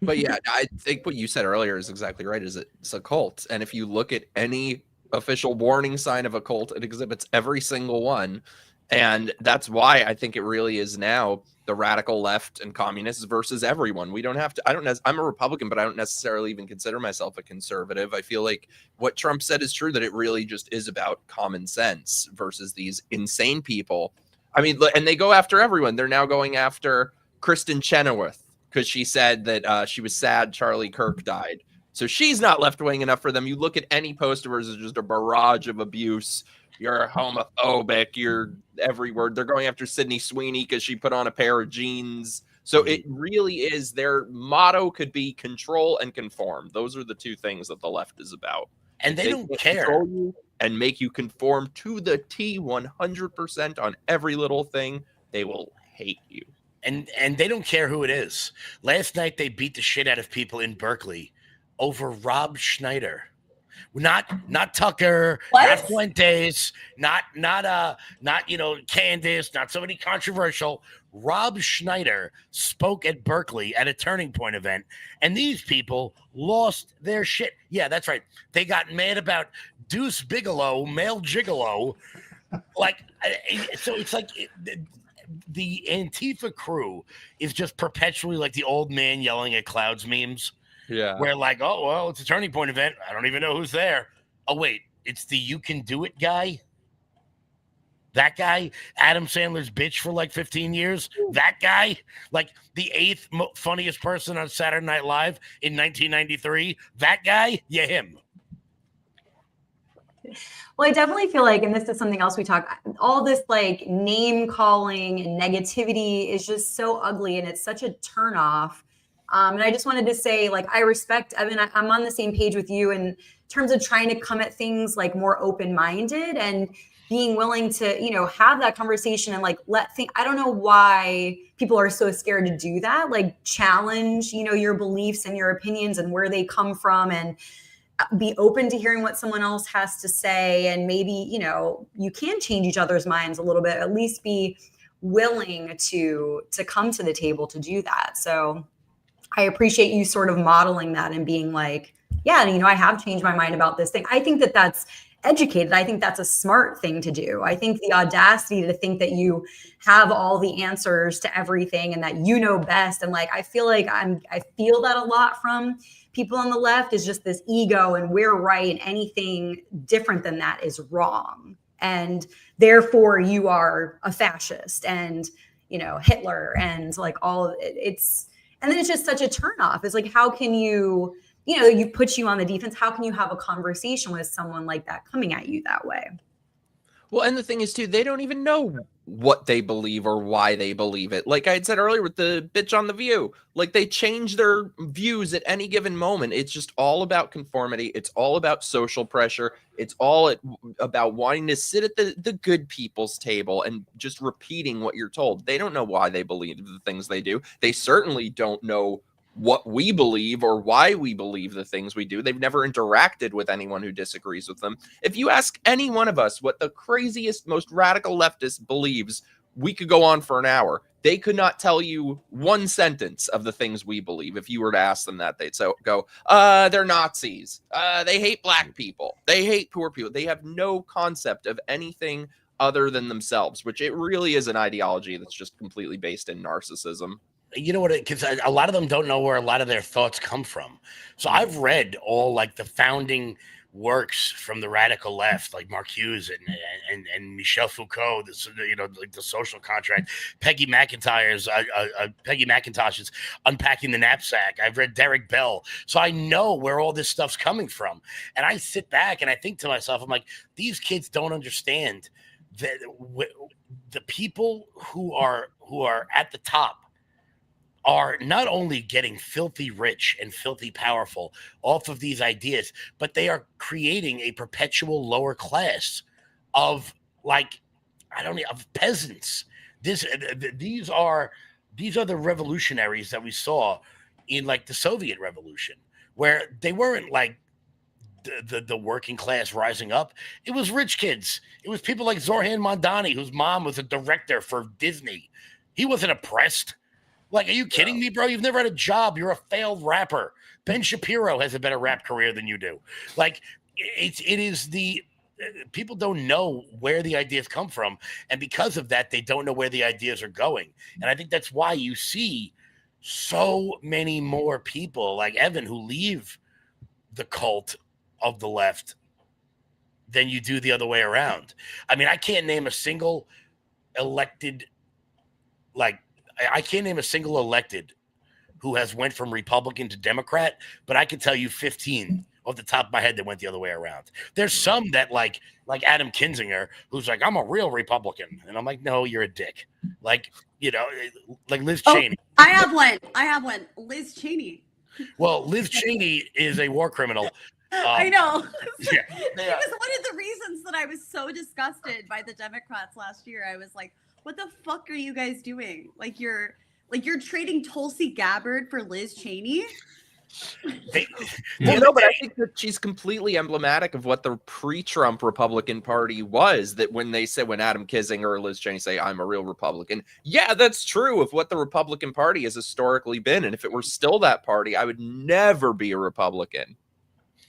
S2: But yeah, I think what you said earlier is exactly right. It's a cult, and if you look at any official warning sign of a cult, it exhibits every single one, and that's why I think it really is now the radical left and communists versus everyone. We don't have to. I'm a Republican, but I don't necessarily even consider myself a conservative. I feel like what Trump said is true, that it really just is about common sense versus these insane people I mean, and they go after everyone. They're now going after Kristen Chenoweth because she said that she was sad Charlie Kirk died. So she's not left-wing enough for them. You look at any post of hers, it's just a barrage of abuse. You're homophobic. You're every word. They're going after Sydney Sweeney because she put on a pair of jeans. So it really is, their motto could be control and conform. Those are the two things that the left is about.
S3: And they don't care.
S2: Control you and make you conform to the T 100% on every little thing, they will hate you.
S3: And they don't care who it is. Last night they beat the shit out of people in Berkeley over Rob Schneider. Not Tucker,
S1: What?
S3: not Fuentes, not Candace, not somebody controversial. Rob Schneider spoke at Berkeley at a Turning Point event, and these people lost their shit. Yeah, that's right. They got mad about Deuce Bigelow, male gigolo. So it's like the Antifa crew is just perpetually like the old man yelling at clouds memes.
S2: Yeah.
S3: Where like, oh, well, it's a Turning Point event. I don't even know who's there. Oh, wait, it's the You Can Do It guy? That guy? Adam Sandler's bitch for like 15 years? That guy? Like the 8th funniest person on Saturday Night Live in 1993? That guy? Yeah, him.
S1: Well, I definitely feel like, and this is something else we talk, all this like name calling and negativity is just so ugly, and it's such a turnoff. And I just wanted to say, like, I respect, I mean, I'm on the same page with you in terms of trying to come at things like more open-minded and being willing to, have that conversation and like, I don't know why people are so scared to do that. Like challenge, your beliefs and your opinions and where they come from, and be open to hearing what someone else has to say. And maybe, you can change each other's minds a little bit, at least be willing to come to the table to do that. So I appreciate you sort of modeling that and being like, yeah, I have changed my mind about this thing. I think that that's educated. I think that's a smart thing to do. I think the audacity to think that you have all the answers to everything and that you know best. And like, I feel that a lot from people on the left is just this ego and we're right and anything different than that is wrong. And therefore you are a fascist and, Hitler and like all of it. And then it's just such a turnoff. It's like, how can you, you put you on the defense. How can you have a conversation with someone like that coming at you that way?
S2: Well, and the thing is, too, they don't even know what they believe or why they believe it. Like I had said earlier with the bitch on The View, like they change their views at any given moment. It's just all about conformity. It's all about social pressure. It's all about wanting to sit at the good people's table and just repeating what you're told. They don't know why they believe the things they do. They certainly don't know what we believe or why we believe the things we do. They've never interacted with anyone who disagrees with them. If you ask any one of us what the craziest, most radical leftist believes, we could go on for an hour. They could not tell you one sentence of the things we believe. If you were to ask them that, they'd go, they're Nazis. They hate black people. They hate poor people. They have no concept of anything other than themselves, which it really is an ideology that's just completely based in narcissism.
S3: You know what? Because a lot of them don't know where a lot of their thoughts come from. So I've read all like the founding works from the radical left, like Marcuse and Michel Foucault. Like the Social Contract. Peggy McIntosh's Unpacking the Knapsack. I've read Derek Bell, so I know where all this stuff's coming from. And I sit back and I think to myself, I'm like, these kids don't understand that the people who are at the top are not only getting filthy rich and filthy powerful off of these ideas, but they are creating a perpetual lower class of of peasants. These are the revolutionaries that we saw in like the Soviet Revolution, where they weren't like the working class rising up. It was rich kids. It was people like Zoran Mondani, whose mom was a director for Disney. He wasn't oppressed. Like, are you kidding me, bro? You've never had a job. You're a failed rapper. Ben Shapiro has a better rap career than you do. Like, people don't know where the ideas come from. And because of that, they don't know where the ideas are going. And I think that's why you see so many more people like Evan who leave the cult of the left than you do the other way around. I mean, I can't name a single elected, like I can't name a single elected who has went from Republican to Democrat, but I can tell you 15 off the top of my head that went the other way around. There's some that like Adam Kinzinger, who's like, I'm a real Republican. And I'm like, no, you're a dick. Like, you know, like Liz Cheney.
S6: I have one. Liz Cheney.
S3: Well, Liz Cheney is a war criminal.
S6: I know.
S3: Yeah.
S6: It was one of the reasons that I was so disgusted by the Democrats last year. I was like, what the fuck are you guys doing? Like you're trading Tulsi Gabbard for Liz Cheney?
S2: Well, no, but I think that she's completely emblematic of what the pre-Trump Republican Party was. That when Adam Kinzinger or Liz Cheney say, I'm a real Republican, yeah, that's true of what the Republican Party has historically been. And if it were still that party, I would never be a Republican.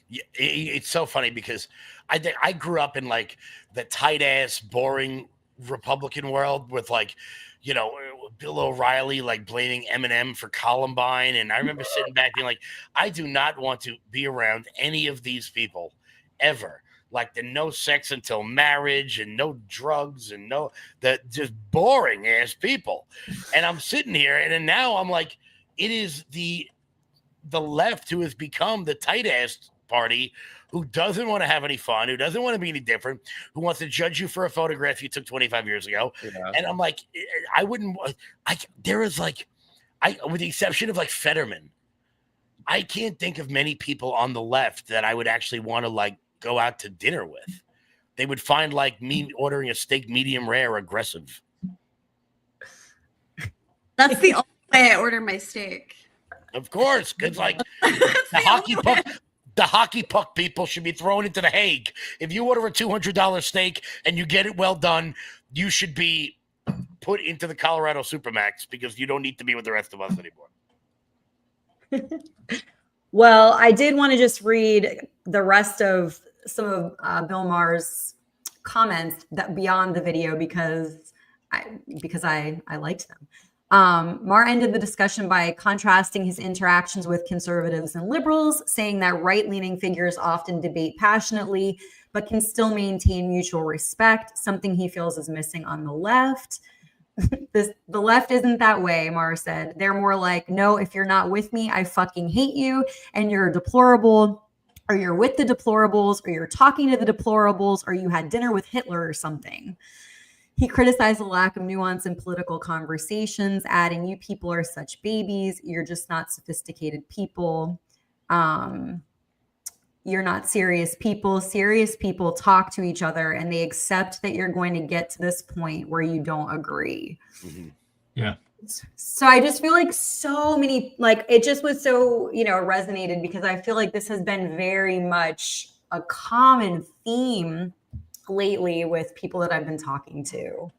S3: Yeah, it's so funny because I grew up in like the tight ass, boring Republican world with like, you know, Bill O'Reilly like blaming Eminem for Columbine. And I remember sitting back being like, I do not want to be around any of these people ever. Like the no sex until marriage and no drugs and that just boring ass people. And I'm sitting here and then now I'm like, it is the left who has become the tight ass party who doesn't want to have any fun, who doesn't want to be any different, who wants to judge you for a photograph you took 25 years ago. Yeah. And I'm like, with the exception of like Fetterman, I can't think of many people on the left that I would actually want to like go out to dinner with. They would find like me ordering a steak medium rare aggressive.
S6: That's the only way I order my steak.
S3: Of course, because like the hockey puck people should be thrown into the Hague. If you order a $200 steak and you get it well done, you should be put into the Colorado Supermax because you don't need to be with the rest of us anymore.
S1: Well, I did want to just read the rest of some of Bill Maher's comments that beyond the video because I liked them. Maher ended the discussion by contrasting his interactions with conservatives and liberals, saying that right-leaning figures often debate passionately, but can still maintain mutual respect, something he feels is missing on the left. The left isn't that way, Maher said. They're more like, no, if you're not with me, I fucking hate you, and you're deplorable, or you're with the deplorables, or you're talking to the deplorables, or you had dinner with Hitler or something. He criticized the lack of nuance in political conversations, adding, you people are such babies. You're just not sophisticated people. You're not serious people. Serious people talk to each other and they accept that you're going to get to this point where you don't agree.
S3: Mm-hmm.
S4: Yeah.
S1: So I just feel like so many, like it just was so, resonated because I feel like this has been very much a common theme lately with people that I've been talking to.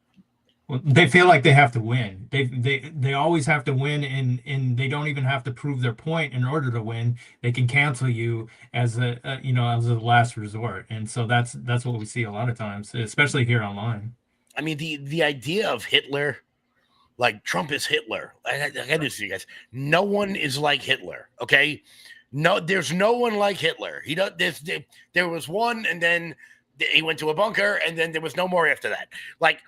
S4: Well, they feel like they have to win. They always have to win, and they don't even have to prove their point in order to win. They can cancel you as a last resort, and so that's what we see a lot of times, especially here online.
S3: I mean, the idea of Hitler, like Trump is Hitler. I do see you guys. No one is like Hitler. Okay, no, there's no one like Hitler. There was one, and then he went to a bunker, and then there was no more after that. Like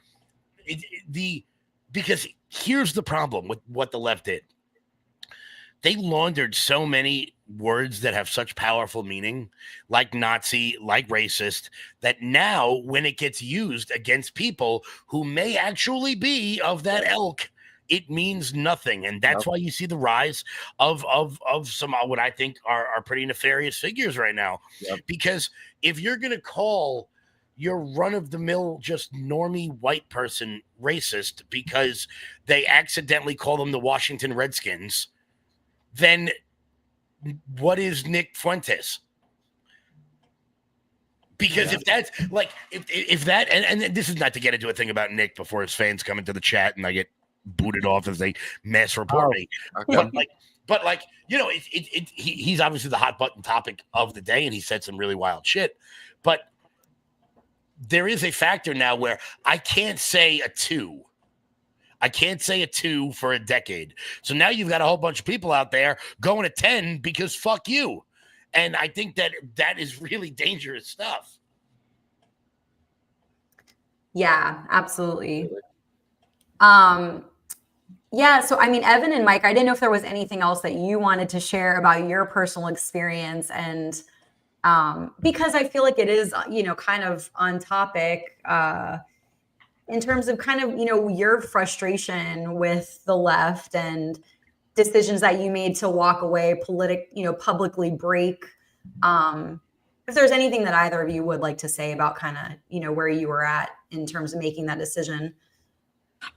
S3: because here's the problem with what the left did. They laundered so many words that have such powerful meaning, like Nazi, like racist, that now when it gets used against people who may actually be of that ilk, it means nothing. And that's why you see the rise of some what I think are pretty nefarious figures right now. Yep. Because if you're going to call your run-of-the-mill, just normie white person racist because they accidentally call them the Washington Redskins, then what is Nick Fuentes? Because if that's like, if that, and this is not to get into a thing about Nick before his fans come into the chat and I get booted off as they mass report me. Okay. But he's obviously the hot button topic of the day and he said some really wild shit. But there is a factor now where I can't say a 2. I can't say a 2 for a decade. So now you've got a whole bunch of people out there going to 10 because fuck you. And I think that is really dangerous stuff.
S1: Yeah, absolutely. Yeah, so I mean, Evan and Mike, I didn't know if there was anything else that you wanted to share about your personal experience, and because I feel like it is, kind of on topic in terms of kind of, your frustration with the left and decisions that you made to walk away, publicly break. If there's anything that either of you would like to say about kind of, where you were at in terms of making that decision.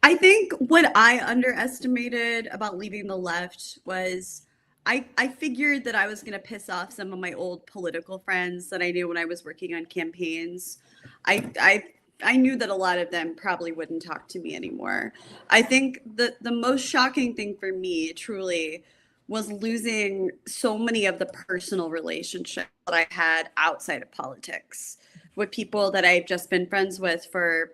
S6: I think what I underestimated about leaving the left was I figured that I was going to piss off some of my old political friends that I knew when I was working on campaigns. I knew that a lot of them probably wouldn't talk to me anymore. I think the most shocking thing for me truly was losing so many of the personal relationships that I had outside of politics with people that I've just been friends with for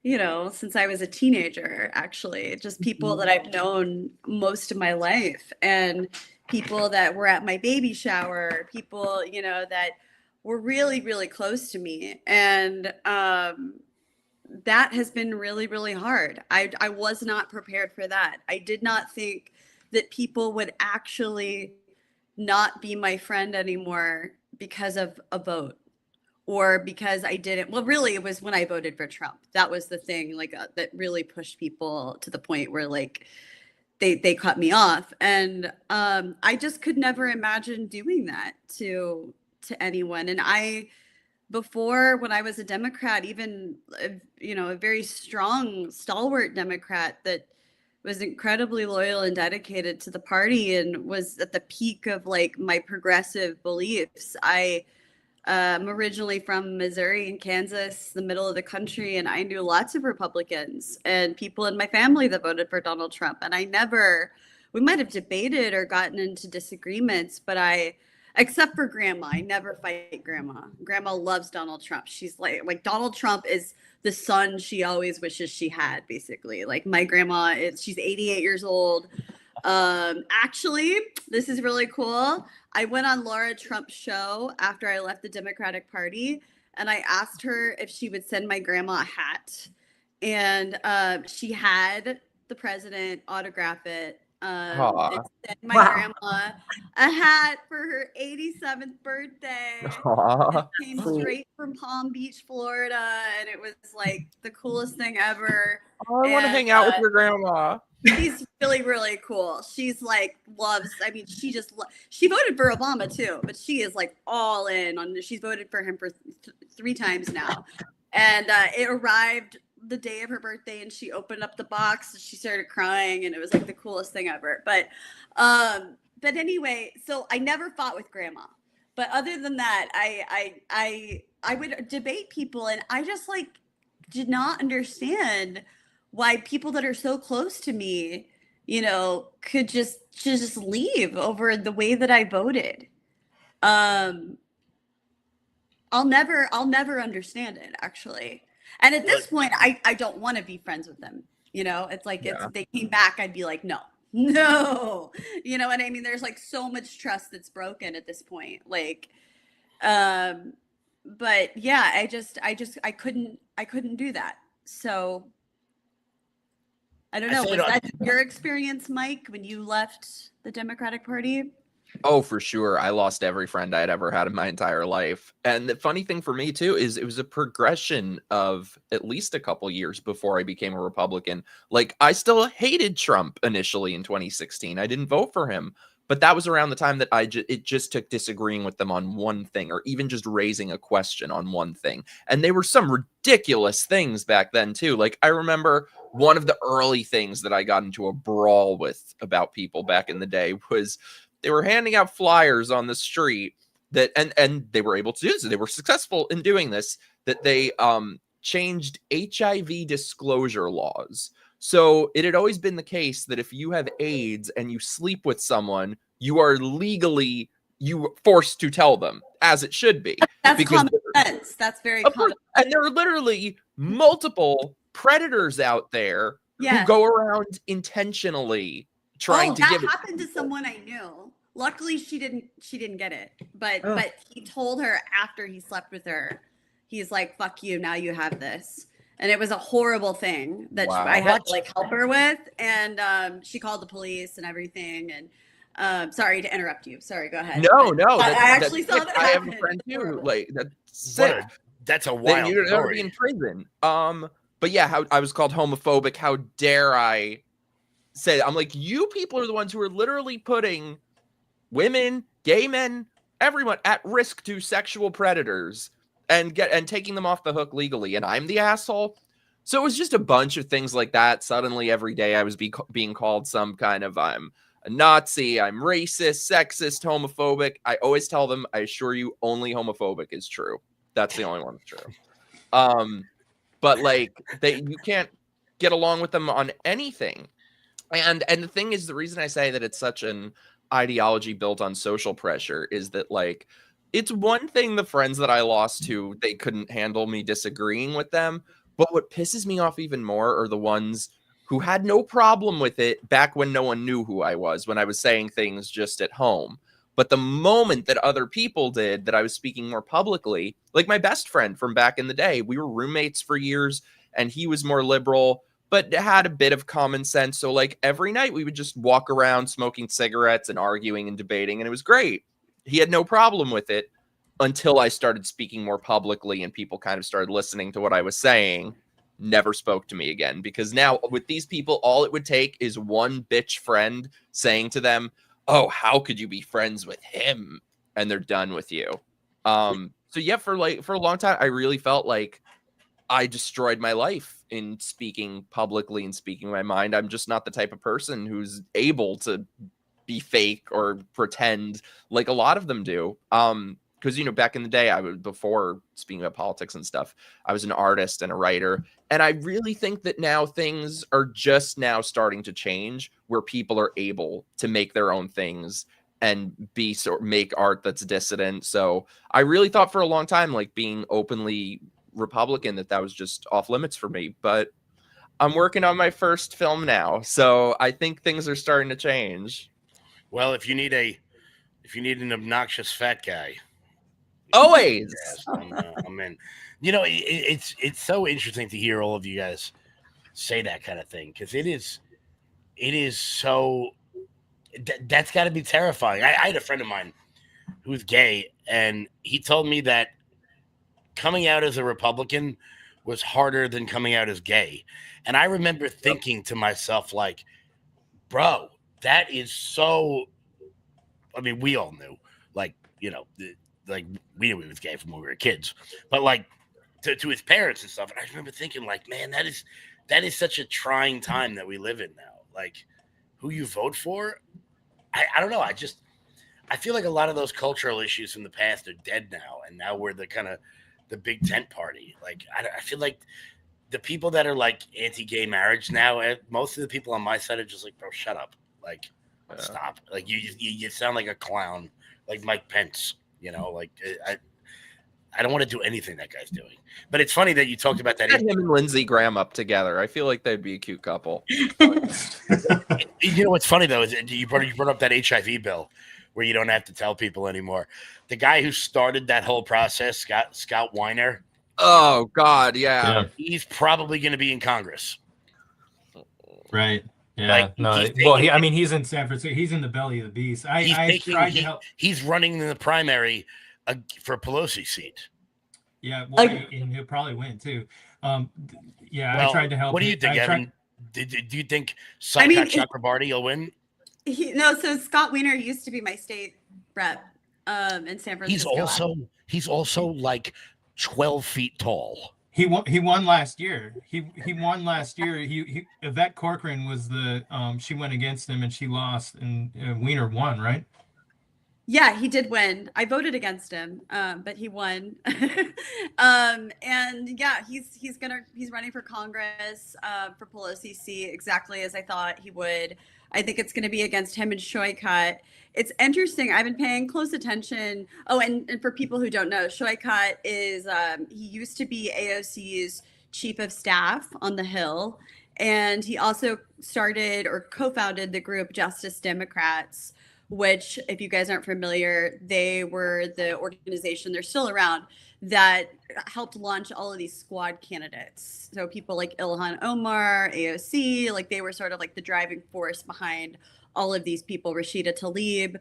S6: since I was a teenager, actually, just people that I've known most of my life, and people that were at my baby shower, people, that were really, really close to me. And that has been really, really hard. I was not prepared for that. I did not think that people would actually not be my friend anymore because of a vote. Or because I didn't, well, really, it was when I voted for Trump. That was the thing, that really pushed people to the point where, they cut me off. And I just could never imagine doing that to anyone. And before, when I was a Democrat, even, a very strong, stalwart Democrat that was incredibly loyal and dedicated to the party and was at the peak of, my progressive beliefs, I'm originally from Missouri and Kansas, the middle of the country, and I knew lots of Republicans and people in my family that voted for Donald Trump. And we might have debated or gotten into disagreements, but except for Grandma, I never fight Grandma. Grandma loves Donald Trump. She's like Donald Trump is the son she always wishes she had, basically. Like my grandma she's 88 years old. Actually, this is really cool. I went on Laura Trump's show after I left the Democratic Party, and I asked her if she would send my grandma a hat. And she had the president autograph it. And sent my grandma a hat for her 87th birthday. It came straight from Palm Beach, Florida, and it was the coolest thing ever.
S2: I want to hang out with your grandma.
S6: She's really, really cool. She's she voted for Obama too, but she is all in on, she's voted for him for 3 times now. And it arrived the day of her birthday, and she opened up the box and she started crying, and it was the coolest thing ever. But anyway, so I never fought with Grandma. But other than that, I would debate people, and I just did not understand why people that are so close to me, could just leave over the way that I voted. I'll never understand it, actually. And at this point, I don't want to be friends with them. It's if they came back, I'd be like, no. You know what I mean? There's so much trust that's broken at this point. But yeah, I couldn't do that. So I don't know. Was that your experience, Mike, when you left the Democratic Party?
S2: Oh, for sure. I lost every friend I had ever had in my entire life. And the funny thing for me, too, is it was a progression of at least a couple years before I became a Republican. I still hated Trump initially in 2016. I didn't vote for him. But that was around the time that it just took disagreeing with them on one thing, or even just raising a question on one thing. And they were some ridiculous things back then, too. I remember one of the early things that I got into a brawl with about people back in the day was they were handing out flyers on the street that, and they were able to do this. They were successful in doing this, that they changed HIV disclosure laws. So it had always been the case that if you have AIDS and you sleep with someone, you are legally forced to tell them, as it should be.
S6: That's common sense. That's very common.
S2: And there are literally multiple predators out there who go around intentionally trying to give it.
S6: That happened to someone I knew. Luckily, she didn't get it. But he told her after he slept with her, he's like, "Fuck you, now you have this." and it was a horrible thing that
S2: Wow.
S6: I had to like help her with, and she called the police and everything. And sorry to interrupt you. Sorry, go ahead.
S2: No,
S6: But
S2: no.
S6: I actually saw
S2: sick.
S6: that
S2: I have
S6: happen.
S2: a friend
S6: It's
S2: too.
S6: horrible.
S2: Like that's sick.
S3: That's a
S2: Then
S3: wild
S2: you're gonna
S3: story.
S2: be in prison. But yeah, how I was called homophobic. How dare I say that? I'm like, you people are the ones who are literally putting women, gay men, everyone at risk to sexual predators and taking them off the hook legally, and I'm the asshole. So it was just a bunch of things like that. Suddenly, every day, I was being called some kind of I'm a Nazi, I'm racist, sexist, homophobic. I always tell them, I assure you, only homophobic is true. That's the only one that's true. But like you can't get along with them on anything. And the thing is, the reason I say that it's such an ideology built on social pressure is that like it's one thing the friends that I lost to, they couldn't handle me disagreeing with them. But what pisses me off even more are the ones who had no problem with it back when no one knew who I was, when I was saying things just at home. But the moment that other people did, that I was speaking more publicly, like my best friend from back in the day, we were roommates for years, and he was more liberal, but had a bit of common sense. So like every night we would just walk around smoking cigarettes and arguing and debating, and it was great. He had no problem with it until I started speaking more publicly and people kind of started listening to what I was saying. Never spoke to me again, because now with these people, all it would take is one bitch friend saying to them, oh, how could you be friends with him? And they're done with you. So yeah, for a long time, I really felt like I destroyed my life in speaking publicly and speaking my mind. I'm just not the type of person who's able to be fake or pretend like a lot of them do. Because, you know, back in the day, before speaking about politics and stuff, I was an artist and a writer. And I really think that now things are just now starting to change, where people are able to make their own things and make art that's dissident. So I really thought for a long time, like being openly Republican, that was just off limits for me. But I'm working on my first film now, so I think things are starting to change.
S3: Well, if you need an obnoxious fat guy,
S2: always,
S3: I'm in. You know, it's so interesting to hear all of you guys say that kind of thing, because it is so. That's got to be terrifying. I had a friend of mine who's gay, and he told me that coming out as a Republican was harder than coming out as gay. And I remember thinking to myself, like, bro, that is so. I mean, we all knew, like, you know, like we knew he was gay from when we were kids, but like to his parents and stuff. And I remember thinking, like, man, that is such a trying time that we live in now. Like, who you vote for, I don't know. I feel like a lot of those cultural issues from the past are dead now, and now we're the kind of the big tent party. Like, I feel like the people that are like anti-gay marriage now, most of the people on my side are just like, bro, shut up. Like, stop. Like, you sound like a clown, like Mike Pence, you know, like I don't want to do anything that guy's doing. But it's funny that you talked about that.
S2: Him and Lindsey Graham up together. I feel like they'd be a cute couple.
S3: You know what's funny though is you brought up that HIV bill where you don't have to tell people anymore. The guy who started that whole process, Scott Weiner.
S2: Oh God, yeah.
S3: He's probably going to be in Congress.
S4: Right. Yeah.
S3: Like,
S4: no. He's in San Francisco. He's in the belly of the beast. I tried to help.
S3: He's running in the primary for Pelosi's seat.
S4: Yeah. Well, and he'll probably win too. I tried to help.
S3: What do you think, Evan? Do you think Saikat Chakrabarty will win?
S6: So Scott Weiner used to be my state rep in San Francisco.
S3: He's also like 12 feet tall.
S4: He won last year. He won last year. Yvette Corcoran was she went against him and she lost, and Weiner won, right?
S6: Yeah, he did win. I voted against him, but he won. And yeah, he's running for Congress for Pelosi's seat, exactly as I thought he would. I think it's going to be against him and Shoikat. It's interesting. I've been paying close attention. Oh, and for people who don't know, Shoikat is he used to be AOC's chief of staff on the Hill, and he also started or co-founded the group Justice Democrats, which, if you guys aren't familiar, they were the organization, they're still around, that helped launch all of these squad candidates. So people like Ilhan Omar, AOC, like they were sort of like the driving force behind all of these people, Rashida Tlaib,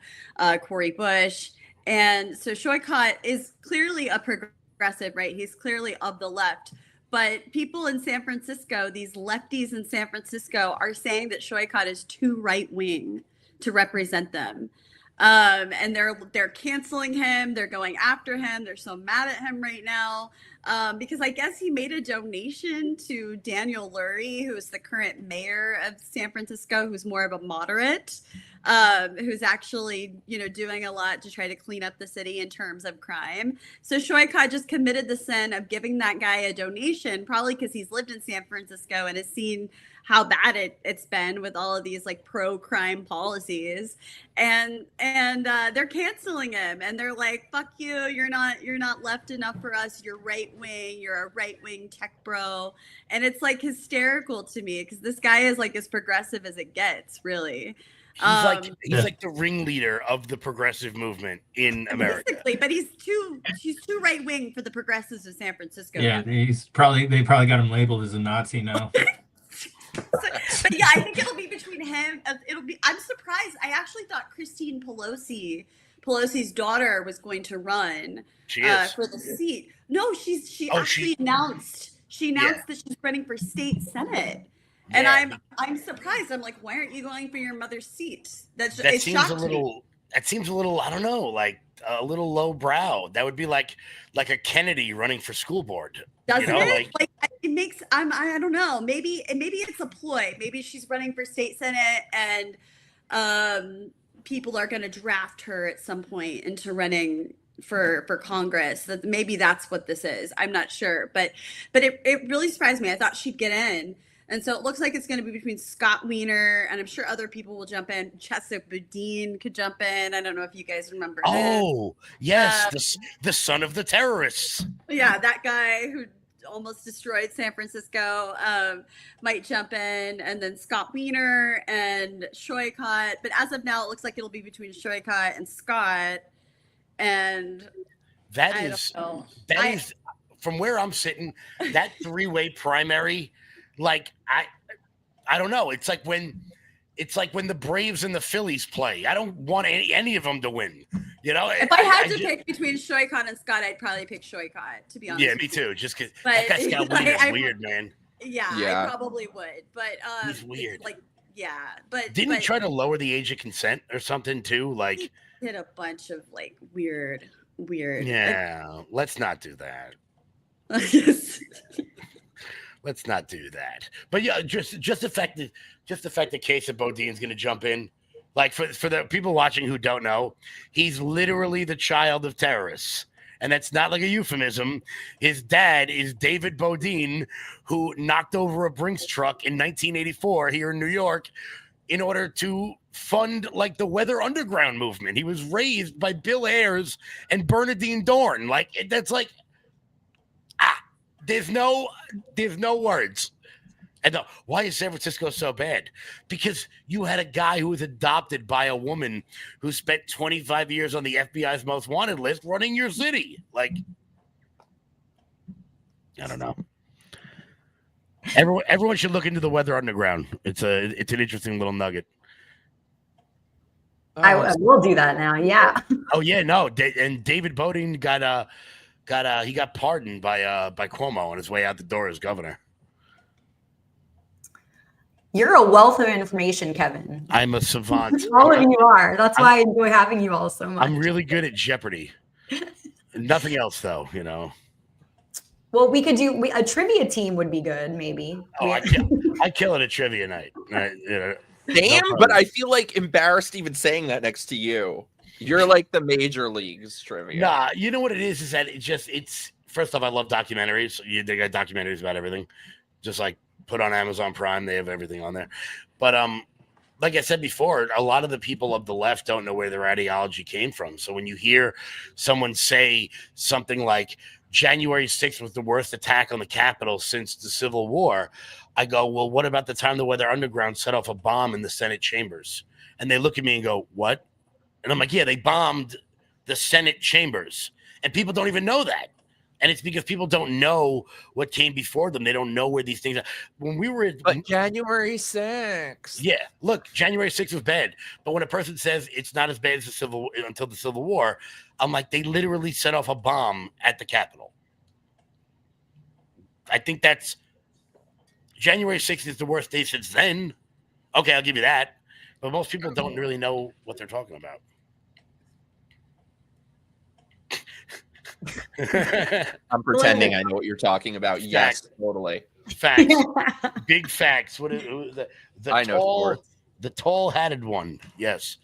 S6: Cori Bush. And so Shoykot is clearly a progressive, right? He's clearly of the left. But people in San Francisco, these lefties in San Francisco, are saying that Shoykot is too right-wing to represent them. And they're canceling him. They're going after him. They're so mad at him right now because I guess he made a donation to Daniel Lurie, who is the current mayor of San Francisco, who's more of a moderate, who's actually, doing a lot to try to clean up the city in terms of crime. So Shoykot just committed the sin of giving that guy a donation, probably because he's lived in San Francisco and has seen how bad it's been with all of these like pro-crime policies, and they're canceling him, and they're like, "Fuck you! You're not left enough for us. You're right wing. You're a right wing tech bro," and it's like hysterical to me because this guy is like as progressive as it gets, really.
S3: He's like the ringleader of the progressive movement in America.
S6: Basically, but he's too right wing for the progressives of San Francisco.
S4: Yeah, they probably got him labeled as a Nazi now.
S6: But yeah, I think it'll be between him. I'm surprised. I actually thought Christine Pelosi's daughter was going to run for the seat. No, she announced that she's running for state senate. And I'm surprised. I'm like, why aren't you going for your mother's seat? That seems a little.
S3: That seems a little. I don't know, like a little lowbrow. That would be like a Kennedy running for school board.
S6: Doesn't it? Like it makes. I don't know. Maybe it's a ploy. Maybe she's running for state senate, and people are going to draft her at some point into running for Congress. That maybe that's what this is. I'm not sure, but it really surprised me. I thought she'd get in. And so it looks like it's going to be between Scott Wiener, and I'm sure other people will jump in. Chesa Boudin could jump in. I don't know if you guys remember him.
S3: Oh, yes, the son of the terrorists.
S6: Yeah, that guy who almost destroyed San Francisco might jump in, and then Scott Wiener and Shoykot. But as of now, it looks like it'll be between Shoykot and Scott. And
S3: that is from where I'm sitting, that three-way primary. Like I don't know. It's like when the Braves and the Phillies play. I don't want any of them to win.
S6: If I had to pick between Shoykot and Scott, I'd probably pick Shoykot, to be honest.
S3: Yeah, me too. Just because that guy Scott Wiener's weird, man.
S6: Yeah, I probably would. But
S3: he's weird.
S6: But
S3: didn't he try to lower the age of consent or something too? Like
S6: he did a bunch of like weird.
S3: Yeah, let's not do that. Let's not do that. But yeah, just the fact that Chesa Boudin's going to jump in, like for the people watching who don't know, he's literally the child of terrorists, and that's not like a euphemism. His dad is David Boudin, who knocked over a Brinks truck in 1984 here in New York in order to fund like the Weather Underground movement. He was raised by Bill Ayers and Bernadine Dorn. Like that's like. There's no words. And why is San Francisco so bad? Because you had a guy who was adopted by a woman who spent 25 years on the FBI's most wanted list running your city. Like, I don't know. Everyone should look into the Weather Underground. It's an interesting little nugget.
S1: I will do that now. Yeah.
S3: Oh yeah, no. And David Boudin got pardoned by Cuomo on his way out the door as governor.
S1: You're a wealth of information, Kevin.
S3: I'm a savant.
S1: All of you are. That's why I enjoy having you all so much.
S3: I'm really good at Jeopardy. Nothing else, though,
S1: Well, we could do a trivia team would be good, maybe.
S3: Oh, I kill it at trivia night.
S2: Damn, but I feel like embarrassed even saying that next to you. You're like the major leagues trivia.
S3: Nah, you know what it is that it's first off, I love documentaries. They got documentaries about everything. Just like put on Amazon Prime, they have everything on there. But like I said before, a lot of the people of the left don't know where their ideology came from. So when you hear someone say something like January 6th was the worst attack on the Capitol since the Civil War, I go, well, what about the time the Weather Underground set off a bomb in the Senate chambers? And they look at me and go, what? And I'm like, yeah, they bombed the Senate chambers. And people don't even know that. And it's because people don't know what came before them. They don't know where these things are. When we were
S2: But January 6th.
S3: yeah, look, January 6th was bad. But when a person says it's not as bad as until the Civil War, I'm like, they literally set off a bomb at the Capitol. I think that's January 6th is the worst day since then. Okay, I'll give you that. But most people don't really know what they're talking about.
S2: I'm pretending I know what you're talking about. Yes, totally.
S3: Facts. Big facts. What is the
S2: I know sports.
S3: The tall-hatted one. Yes.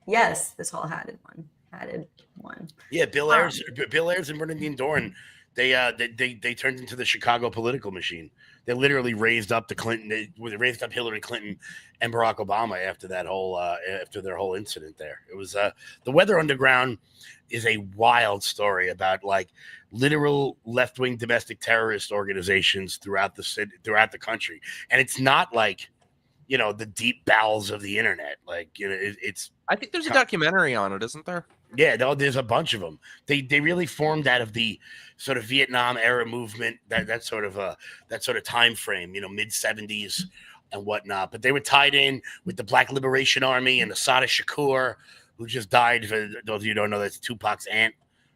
S1: Yes, the tall-hatted one.
S3: Yeah, Bill Ayers and Bernardine Dohrn, they turned into the Chicago political machine. They literally raised up They raised up Hillary Clinton and Barack Obama after that whole after their whole incident there. It was the Weather Underground is a wild story about like literal left-wing domestic terrorist organizations throughout the country, and it's not like the deep bowels of the internet. Like it's.
S2: I think there's a documentary on it, isn't there?
S3: Yeah, no, there's a bunch of them. They really formed out of the sort of Vietnam era movement, that sort of time frame, mid 70s and whatnot. But they were tied in with the Black Liberation Army and Assata Shakur, who just died. For those of you who don't know, that's Tupac's aunt,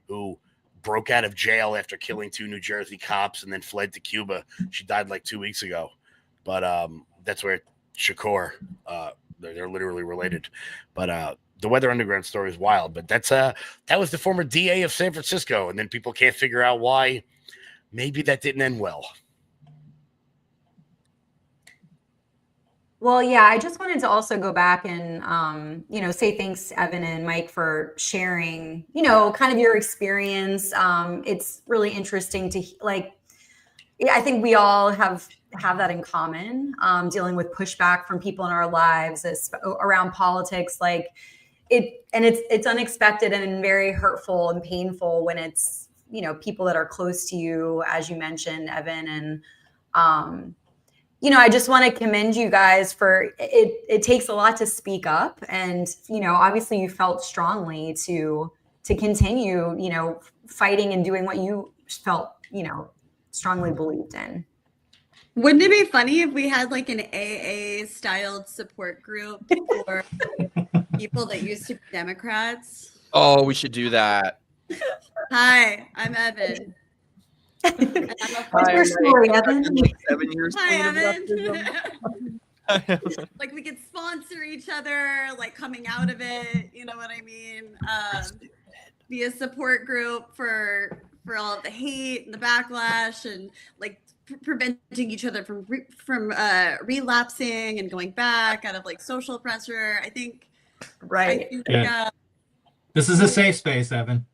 S3: who broke out of jail after killing 2 New Jersey cops and then fled to Cuba. She died like 2 weeks ago. But that's where Shakur, they're literally related. But the Weather Underground story is wild, but that was the former DA of San Francisco, and then people can't figure out why. Maybe that didn't end well.
S1: Well, yeah, I just wanted to also go back and say thanks, Evan and Mike, for sharing, kind of your experience. It's really interesting to I think we all have that in common, dealing with pushback from people in our lives around politics. It's unexpected and very hurtful and painful when it's, people that are close to you, as you mentioned, Evan. And, I just want to commend you guys for it. It takes a lot to speak up. And, obviously you felt strongly to continue, fighting and doing what you felt, strongly believed in.
S6: Wouldn't it be funny if we had like an AA styled support group for people that used to be Democrats?
S2: Oh, we should do that.
S6: Hi, I'm Evan. And I'm
S1: What's your story, Evan?
S2: Like 7 years.
S6: Hi, Evan. Like we could sponsor each other, like coming out of it. You know what I mean? Be a support group for all of the hate and the backlash, and like preventing each other from relapsing and going back out of like social pressure. I think.
S1: Right.
S4: This is a safe space, Evan.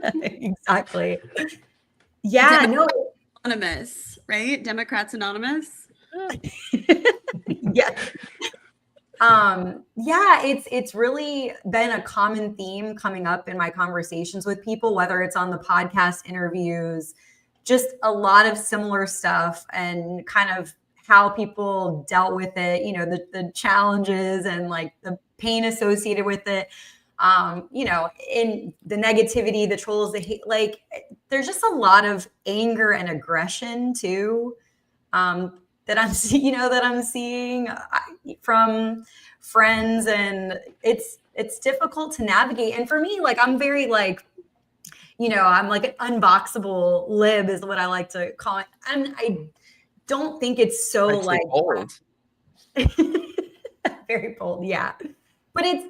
S1: Exactly. Yeah.
S6: Anonymous, right? Democrats Anonymous.
S1: Yeah. Yeah, it's really been a common theme coming up in my conversations with people, whether it's on the podcast interviews, just a lot of similar stuff and kind of how people dealt with it, the challenges and like the pain associated with it. In the negativity, the trolls, the hate, like there's just a lot of anger and aggression too, that I'm seeing from friends, and it's difficult to navigate. And for me, like I'm very I'm like an unboxable lib is what I like to call it. And I don't think it's so
S2: bold.
S1: Very bold, yeah. But it's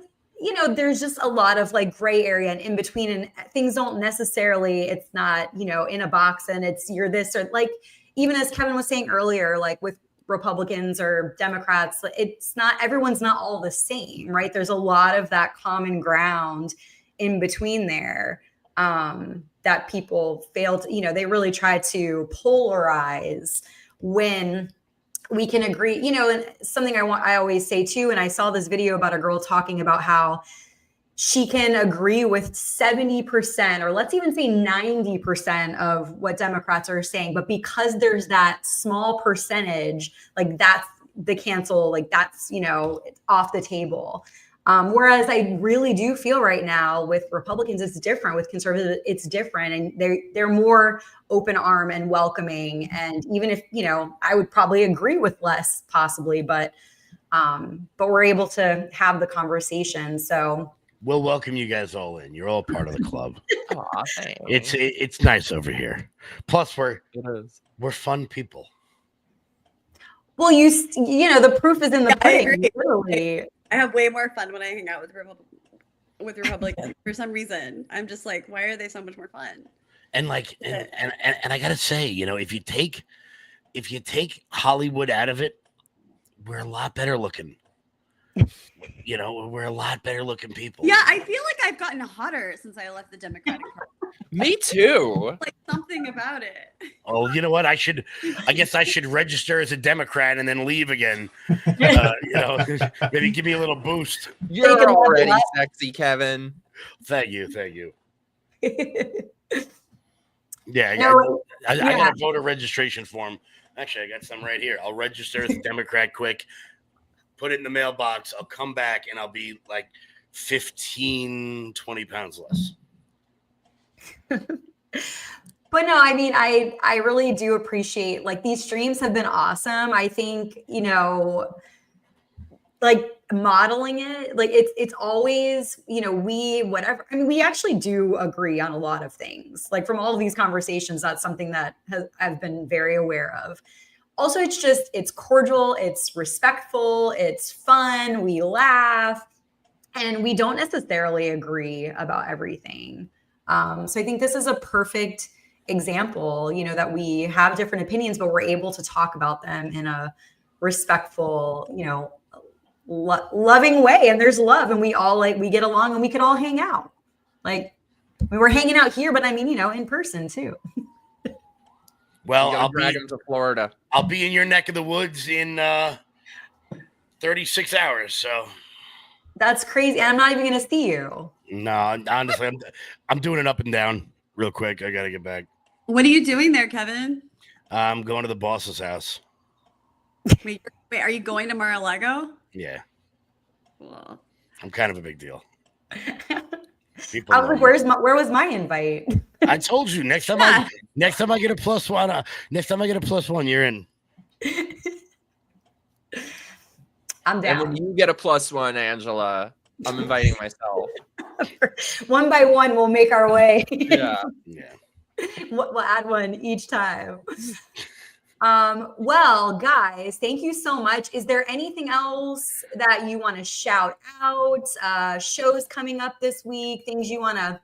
S1: there's just a lot of like gray area and in between, and things don't necessarily. It's not in a box, and it's you're this or like. Even as Kevin was saying earlier, like with Republicans or Democrats, it's not, everyone's not all the same, right? There's a lot of that common ground in between there that people fail to, they really try to polarize when we can agree, and something I always say too, and I saw this video about a girl talking about how she can agree with 70%, or let's even say 90% of what Democrats are saying. But because there's that small percentage, like that's the cancel, like that's, off the table. Whereas I really do feel right now with Republicans, it's different. With conservatives, it's different, and they're more open arm and welcoming. And even if I would probably agree with less, possibly, but we're able to have the conversation. So
S3: we'll welcome you guys all in. You're all part of the club.
S2: Aw, thanks.
S3: It's nice over here. Plus, we're fun people.
S1: Well, the proof is in the
S6: I
S1: pudding.
S6: agree.
S1: Literally.
S6: I have way more fun when I hang out with Republicans. For some reason, I'm just like, why are they so much more fun?
S3: And like, and I gotta say, if you take Hollywood out of it, we're a lot better looking. We're a lot better looking people.
S6: Yeah, I feel like I've gotten hotter since I left the Democratic Party.
S2: Me too.
S6: Like something about it.
S3: Oh, you know what? I guess I should register as a Democrat and then leave again. Maybe give me a little boost.
S2: You're already sexy, Kevin.
S3: Thank you. Yeah, I
S1: Yeah.
S3: got a voter registration form. Actually, I got some right here. I'll register as a Democrat quick, put it in the mailbox. I'll come back and I'll be like 15, 20 pounds less.
S1: But no, I mean, I really do appreciate, like, these streams have been awesome. I think, like modeling it, like it's always, whatever. I mean, we actually do agree on a lot of things. Like from all of these conversations, that's something that I've been very aware of. Also, it's cordial, it's respectful, it's fun, we laugh, and we don't necessarily agree about everything. So I think this is a perfect example, that we have different opinions, but we're able to talk about them in a respectful, loving way. And there's love, and we get along, and we could all hang out. Like we were hanging out here, but I mean, in person too.
S3: Well,
S2: I'll drag him to Florida.
S3: I'll be in your neck of the woods in 36 hours. So
S1: that's crazy. And I'm not even going to see you.
S3: No, honestly, I'm doing it up and down real quick. I got to get back.
S6: What are you doing there, Kevin?
S3: I'm going to the boss's house.
S6: Wait, are you going to Mar-a-Lago?
S3: Yeah.
S6: Well,
S3: I'm kind of a big deal.
S1: I was like, where was my invite?
S3: I told you next time I get a plus one. Next time I get a plus one, you're in.
S1: I'm down.
S2: And when you get a plus one, Angela, I'm inviting myself.
S1: One by one, we'll make our way.
S2: Yeah.
S1: We'll add one each time. Well, guys, thank you so much. Is there anything else that you want to shout out? Shows coming up this week, things you want to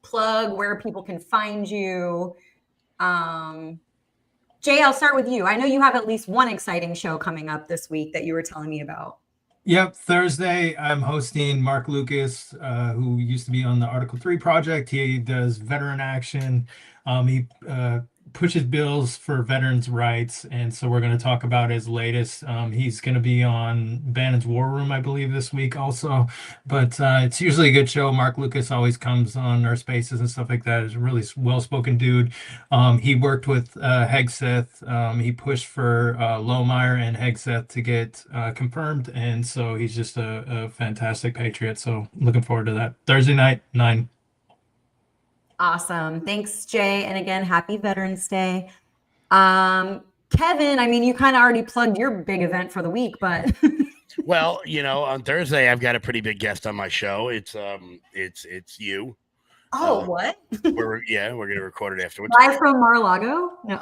S1: plug, where people can find you? Jay, I'll start with you. I know you have at least one exciting show coming up this week that you were telling me about.
S4: Yep, Thursday I'm hosting Mark Lucas, who used to be on the Article 3 project. He does veteran action. He pushes bills for veterans' rights, and so we're going to talk about his latest. He's going to be on Bannon's War Room, I believe, this week also. But it's usually a good show. Mark Lucas always comes on our spaces and stuff like that. He's a really well-spoken dude. He worked with Hegseth. He pushed for Lohmeyer and Hegseth to get confirmed, and so he's just a fantastic patriot. So looking forward to that. Thursday night, 9.
S1: Awesome. Thanks, Jay. And again, happy Veterans Day. Kevin, I mean, you kind of already plugged your big event for the week, but
S3: well, on Thursday I've got a pretty big guest on my show. It's you.
S1: Oh, what?
S3: We're gonna record it afterwards.
S1: Live from Mar-a-Lago? No.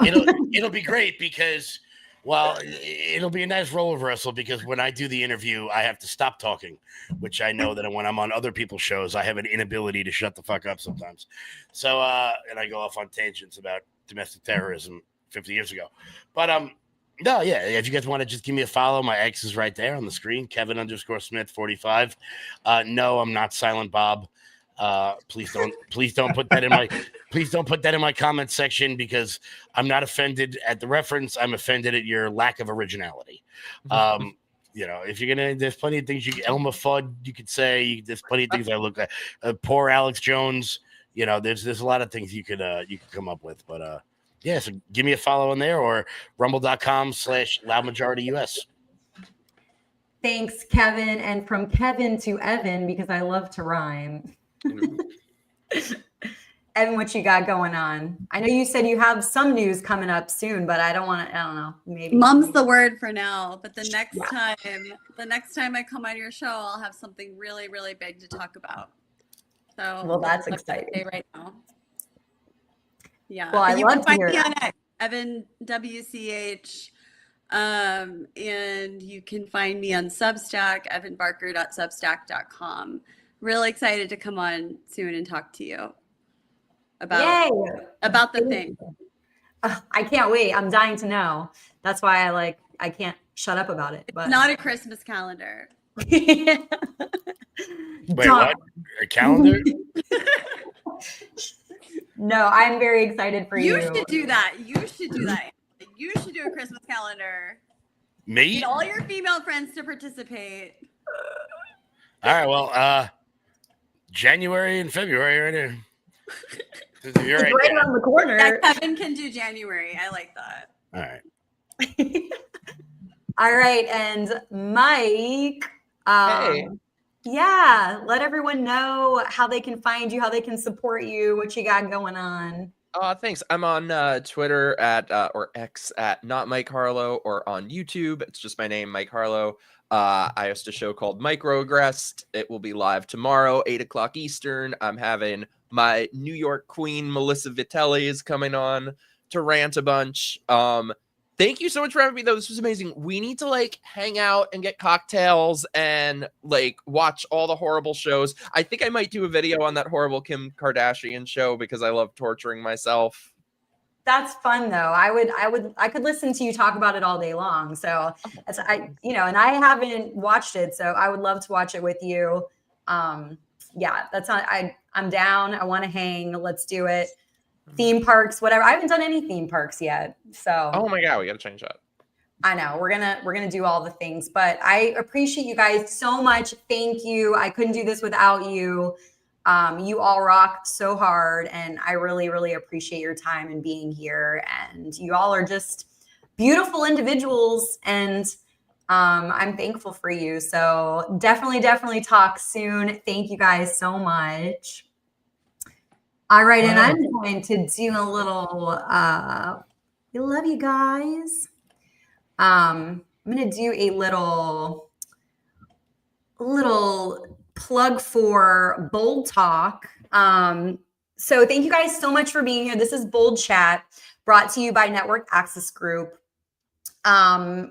S3: It'll be great because it'll be a nice role reversal because when I do the interview, I have to stop talking, which I know that when I'm on other people's shows, I have an inability to shut the fuck up sometimes. So, and I go off on tangents about domestic terrorism 50 years ago. But, no, yeah, if you guys want to just give me a follow, my X is right there on the screen, Kevin_Smith45. No, I'm not Silent Bob. Please don't put that in my comment section because I'm not offended at the reference. I'm offended at your lack of originality. If you're there's plenty of things Elmer Fudd, you could say. There's plenty of things I look at. Poor Alex Jones. There's a lot of things you could come up with. But so give me a follow in there or rumble.com/loudmajorityus.
S1: Thanks, Kevin. And from Kevin to Evan, because I love to rhyme. Evan, what you got going on? I know you said you have some news coming up soon, but I don't know. Maybe
S6: Mum's the word for now. But the next time I come on your show, I'll have something really, really big to talk about. So
S1: well, that's exciting
S6: right now. Yeah.
S1: Well, I
S6: you
S1: love
S6: can
S1: to
S6: find
S1: hear
S6: me
S1: that.
S6: on Evan WCH. And you can find me on Substack, evanbarker.substack.com. Really excited to come on soon and talk to you about the thing.
S1: I can't wait. I'm dying to know. That's why I can't shut up about it. But
S6: it's not a Christmas calendar.
S3: Wait, what? A calendar?
S1: No, I'm very excited for you.
S6: You should do that. You should do a Christmas calendar.
S3: Me?
S6: Get all your female friends to participate.
S3: All right. Well, January and February right here. You're
S1: right around the corner.
S6: Yeah, Kevin can do January. I like that.
S3: All right.
S1: All right. And Mike.
S2: Hey.
S1: Yeah. Let everyone know how they can find you, how they can support you, what you got going on.
S2: Thanks. I'm on Twitter at or X at not Mike Harlow, or on YouTube. It's just my name, Mike Harlow. I host a show called Microaggressed. It will be live tomorrow, 8:00 Eastern. I'm having my New York queen, Melissa Vitelli, is coming on to rant a bunch. Thank you so much for having me, though. This was amazing. We need to hang out and get cocktails and watch all the horrible shows. I think I might do a video on that horrible Kim Kardashian show because I love torturing myself.
S1: That's fun though. I could listen to you talk about it all day long. So and I haven't watched it, so I would love to watch it with you. Yeah, I'm down. I want to hang. Let's do it. Theme parks, whatever. I haven't done any theme parks yet. So
S2: oh my God, we got to change that.
S1: I know we're gonna do all the things, but I appreciate you guys so much. Thank you. I couldn't do this without you. You all rock so hard, and I really, really appreciate your time and being here. And you all are just beautiful individuals, and I'm thankful for you. So definitely talk soon. Thank you guys so much. All right, and I'm going to do a little. I love you guys. I'm going to do a little plug for Bold Talk. So thank you guys so much for being here. This is Bold Chat, brought to you by Network Access Group.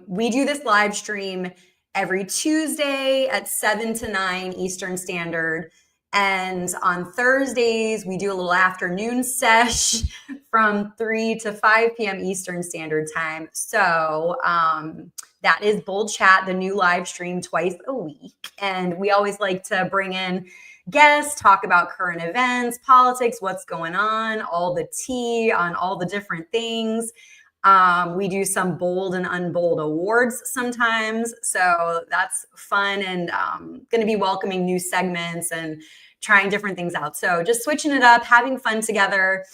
S1: We do this live stream every Tuesday at 7 to 9 Eastern Standard. And on Thursdays, we do a little afternoon sesh from 3 to 5 p.m. Eastern Standard Time. So that is Bold Chat, the new live stream twice a week. And we always like to bring in guests, talk about current events, politics, what's going on, all the tea on all the different things. We do some bold and unbold awards sometimes. So that's fun, and going to be welcoming new segments and trying different things out. So just switching it up, having fun together.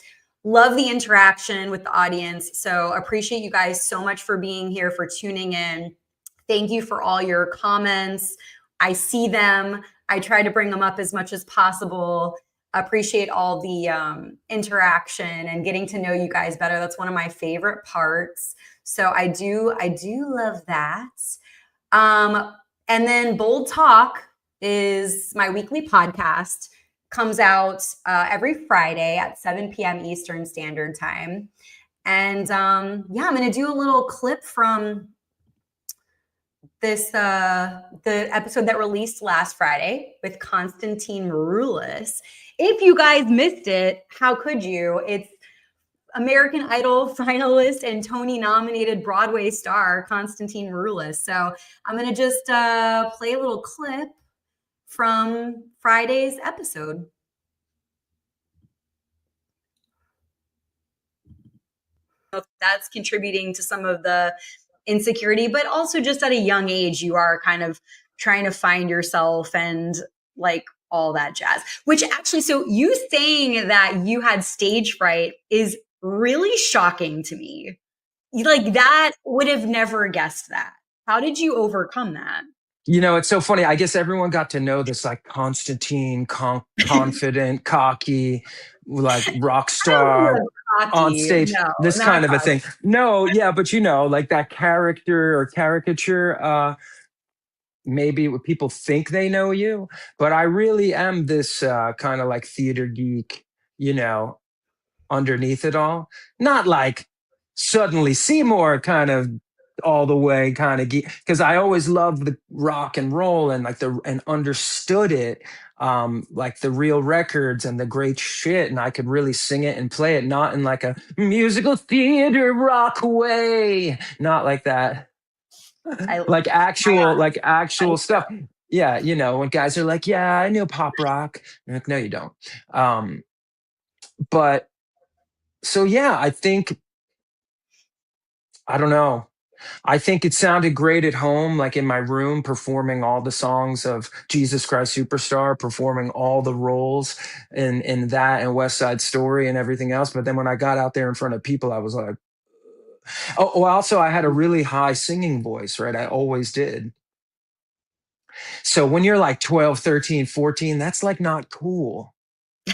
S1: Love the interaction with the audience. So appreciate you guys so much for being here, for tuning in. Thank you for all your comments. I see them. I try to bring them up as much as possible. Appreciate all the interaction and getting to know you guys better. That's one of my favorite parts. So I do love that. And then Bold Talk is my weekly podcast. Comes out every Friday at 7 p.m. Eastern Standard Time. And I'm going to do a little clip from this the episode that released last Friday with Constantine Maroulis. If you guys missed it, how could you? It's American Idol finalist and Tony nominated Broadway star Constantine Maroulis. So I'm going to just play a little clip from Friday's episode. That's contributing to some of the insecurity, but also just at a young age, you are kind of trying to find yourself and all that jazz, which actually, so you saying that you had stage fright is really shocking to me. That would have never guessed that. How did you overcome that?
S9: You know, it's so funny. I guess everyone got to know this like Constantine, confident, cocky, like rock
S1: I don't think
S9: star
S1: that's
S9: on
S1: cocky.
S9: stage,
S1: No,
S9: this
S1: not
S9: kind of a
S1: cocky.
S9: thing. No, yeah, but you know, like that character or caricature, maybe what people think they know you, but I really am this kind of like theater geek, you know, underneath it all. Not like suddenly Seymour kind of all the way kind of geek, because I always loved the rock and roll and like and understood it, like the real records and the great shit, and I could really sing it and play it, not in like a musical theater rock way, not like that,
S1: I
S9: like
S1: I
S9: actual stuff. Yeah, you know, when guys are like, yeah, I know pop rock. I'm like, no, you don't. But so yeah, I don't know. I think it sounded great at home, like in my room, performing all the songs of Jesus Christ Superstar, performing all the roles in that and West Side Story and everything else. But then when I got out there in front of people, I was like, oh, well, also I had a really high singing voice, right? I always did. So when you're like 12, 13, 14, that's like not cool.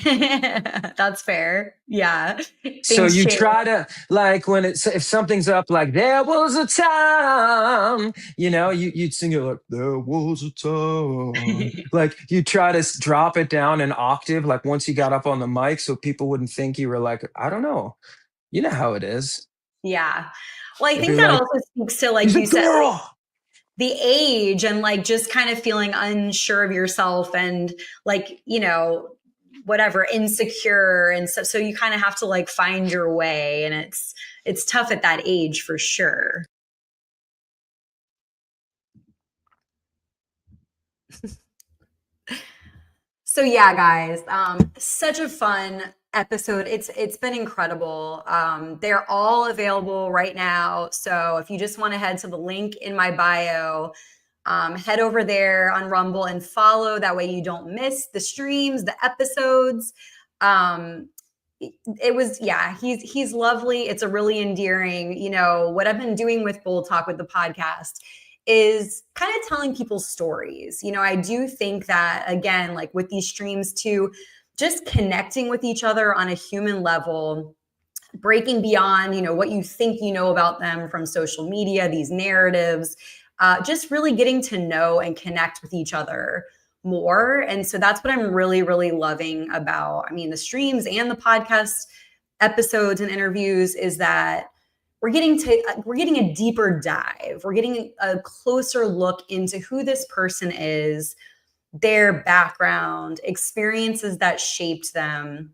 S1: That's fair. Yeah.
S9: So
S1: Things
S9: you
S1: change.
S9: try to like when it's if something's up like there was a time, you know, you'd sing it like there was a time. Like you try to drop it down an octave, like once you got up on the mic, so people wouldn't think you were like, I don't know, you know how it is.
S1: Yeah. Well, I
S9: They'd
S1: think
S9: be
S1: that
S9: like,
S1: also speaks to, like
S9: he's a
S1: you said, like,
S9: girl.
S1: the age and like just kind of feeling unsure of yourself and like, you know, whatever, insecure. And so you kind of have to like find your way. And it's tough at that age for sure. So yeah, guys, such a fun episode. It's been incredible. They're all available right now. So if you just want to head to the link in my bio, head over there on Rumble and follow. That way you don't miss the streams, the episodes. It was, yeah, he's lovely. It's a really endearing, you know, what I've been doing with Bold Talk with the podcast is kind of telling people stories. You know, I do think that, again, like with these streams too, just connecting with each other on a human level, breaking beyond, you know, what you think you know about them from social media, these narratives, just really getting to know and connect with each other more. And so that's what I'm really, really loving about, I mean, the streams and the podcast episodes and interviews is that we're getting a deeper dive. We're getting a closer look into who this person is, their background, experiences that shaped them,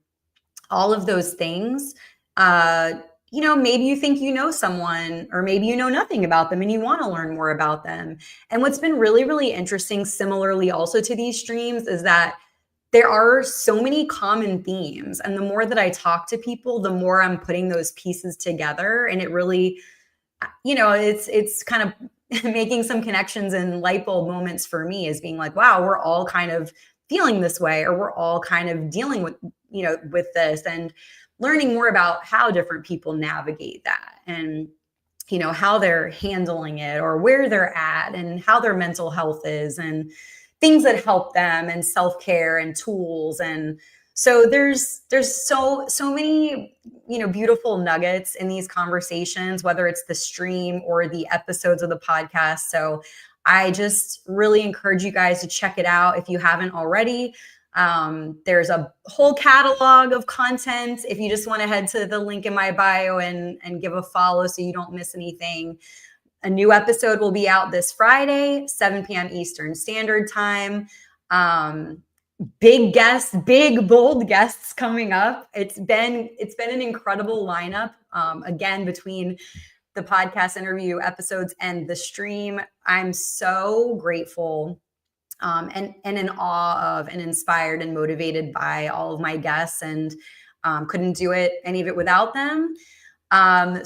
S1: all of those things. You know, maybe you think you know someone, or maybe you know nothing about them and you want to learn more about them. And what's been really, really interesting, similarly also to these streams, is that there are so many common themes. And the more that I talk to people, the more I'm putting those pieces together. And it really, you know, it's kind of making some connections and light bulb moments for me, as being like, wow, we're all kind of feeling this way, or we're all kind of dealing with, you know, with this, and learning more about how different people navigate that, and, you know, how they're handling it, or where they're at, and how their mental health is, and things that help them, and self-care and tools. And so there's so many, you know, beautiful nuggets in these conversations, whether it's the stream or the episodes of the podcast. So I just really encourage you guys to check it out if you haven't already. There's a whole catalog of content if you just want to head to the link in my bio and give a follow so you don't miss anything. A new episode will be out this Friday, 7 p.m. Eastern Standard Time. Big guests, big, bold guests coming up. It's been an incredible lineup. Again, between the podcast interview episodes and the stream, I'm so grateful and in awe of, and inspired and motivated by all of my guests, and couldn't do any of it without them.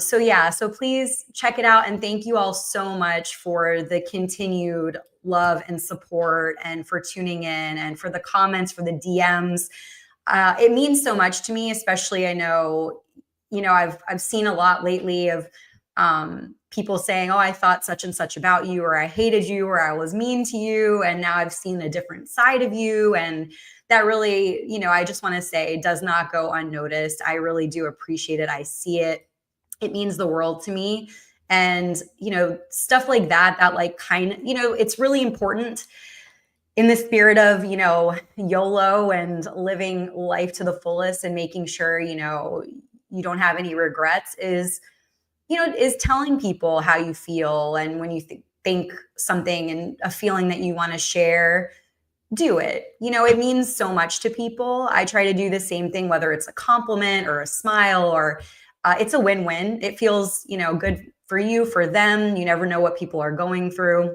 S1: So yeah, so please check it out. And thank you all so much for the continued love and support, and for tuning in, and for the comments, for the DMs. It means so much to me, especially, I know, you know, I've seen a lot lately of, people saying, oh, I thought such and such about you, or I hated you, or I was mean to you, and now I've seen a different side of you. And that really, you know, I just want to say does not go unnoticed. I really do appreciate it. I see it. It means the world to me. And, you know, stuff like that, that like kind of, you know, it's really important in the spirit of, you know, YOLO and living life to the fullest and making sure, you know, you don't have any regrets is, you know, is telling people how you feel. And when you think something and a feeling that you want to share, do it. You know, it means so much to people. I try to do the same thing, whether it's a compliment or a smile, or it's a win-win. It feels, you know, good for you, for them. You never know what people are going through.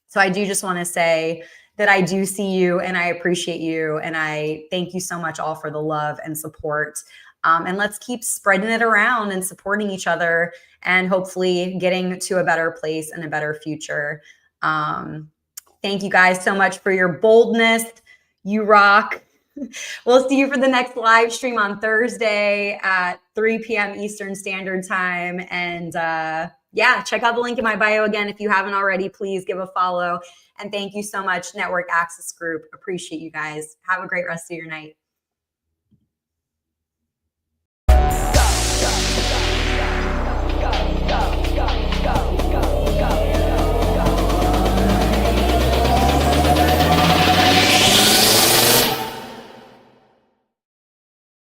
S1: So I do just want to say that I do see you and I appreciate you. And I thank you so much all for the love and support. And let's keep spreading it around and supporting each other and hopefully getting to a better place and a better future. Thank you guys so much for your boldness. You rock. We'll see you for the next live stream on Thursday at 3 p.m. Eastern Standard Time. And yeah, check out the link in my bio again. If you haven't already, please give a follow. And thank you so much, Network Access Group. Appreciate you guys. Have a great rest of your night.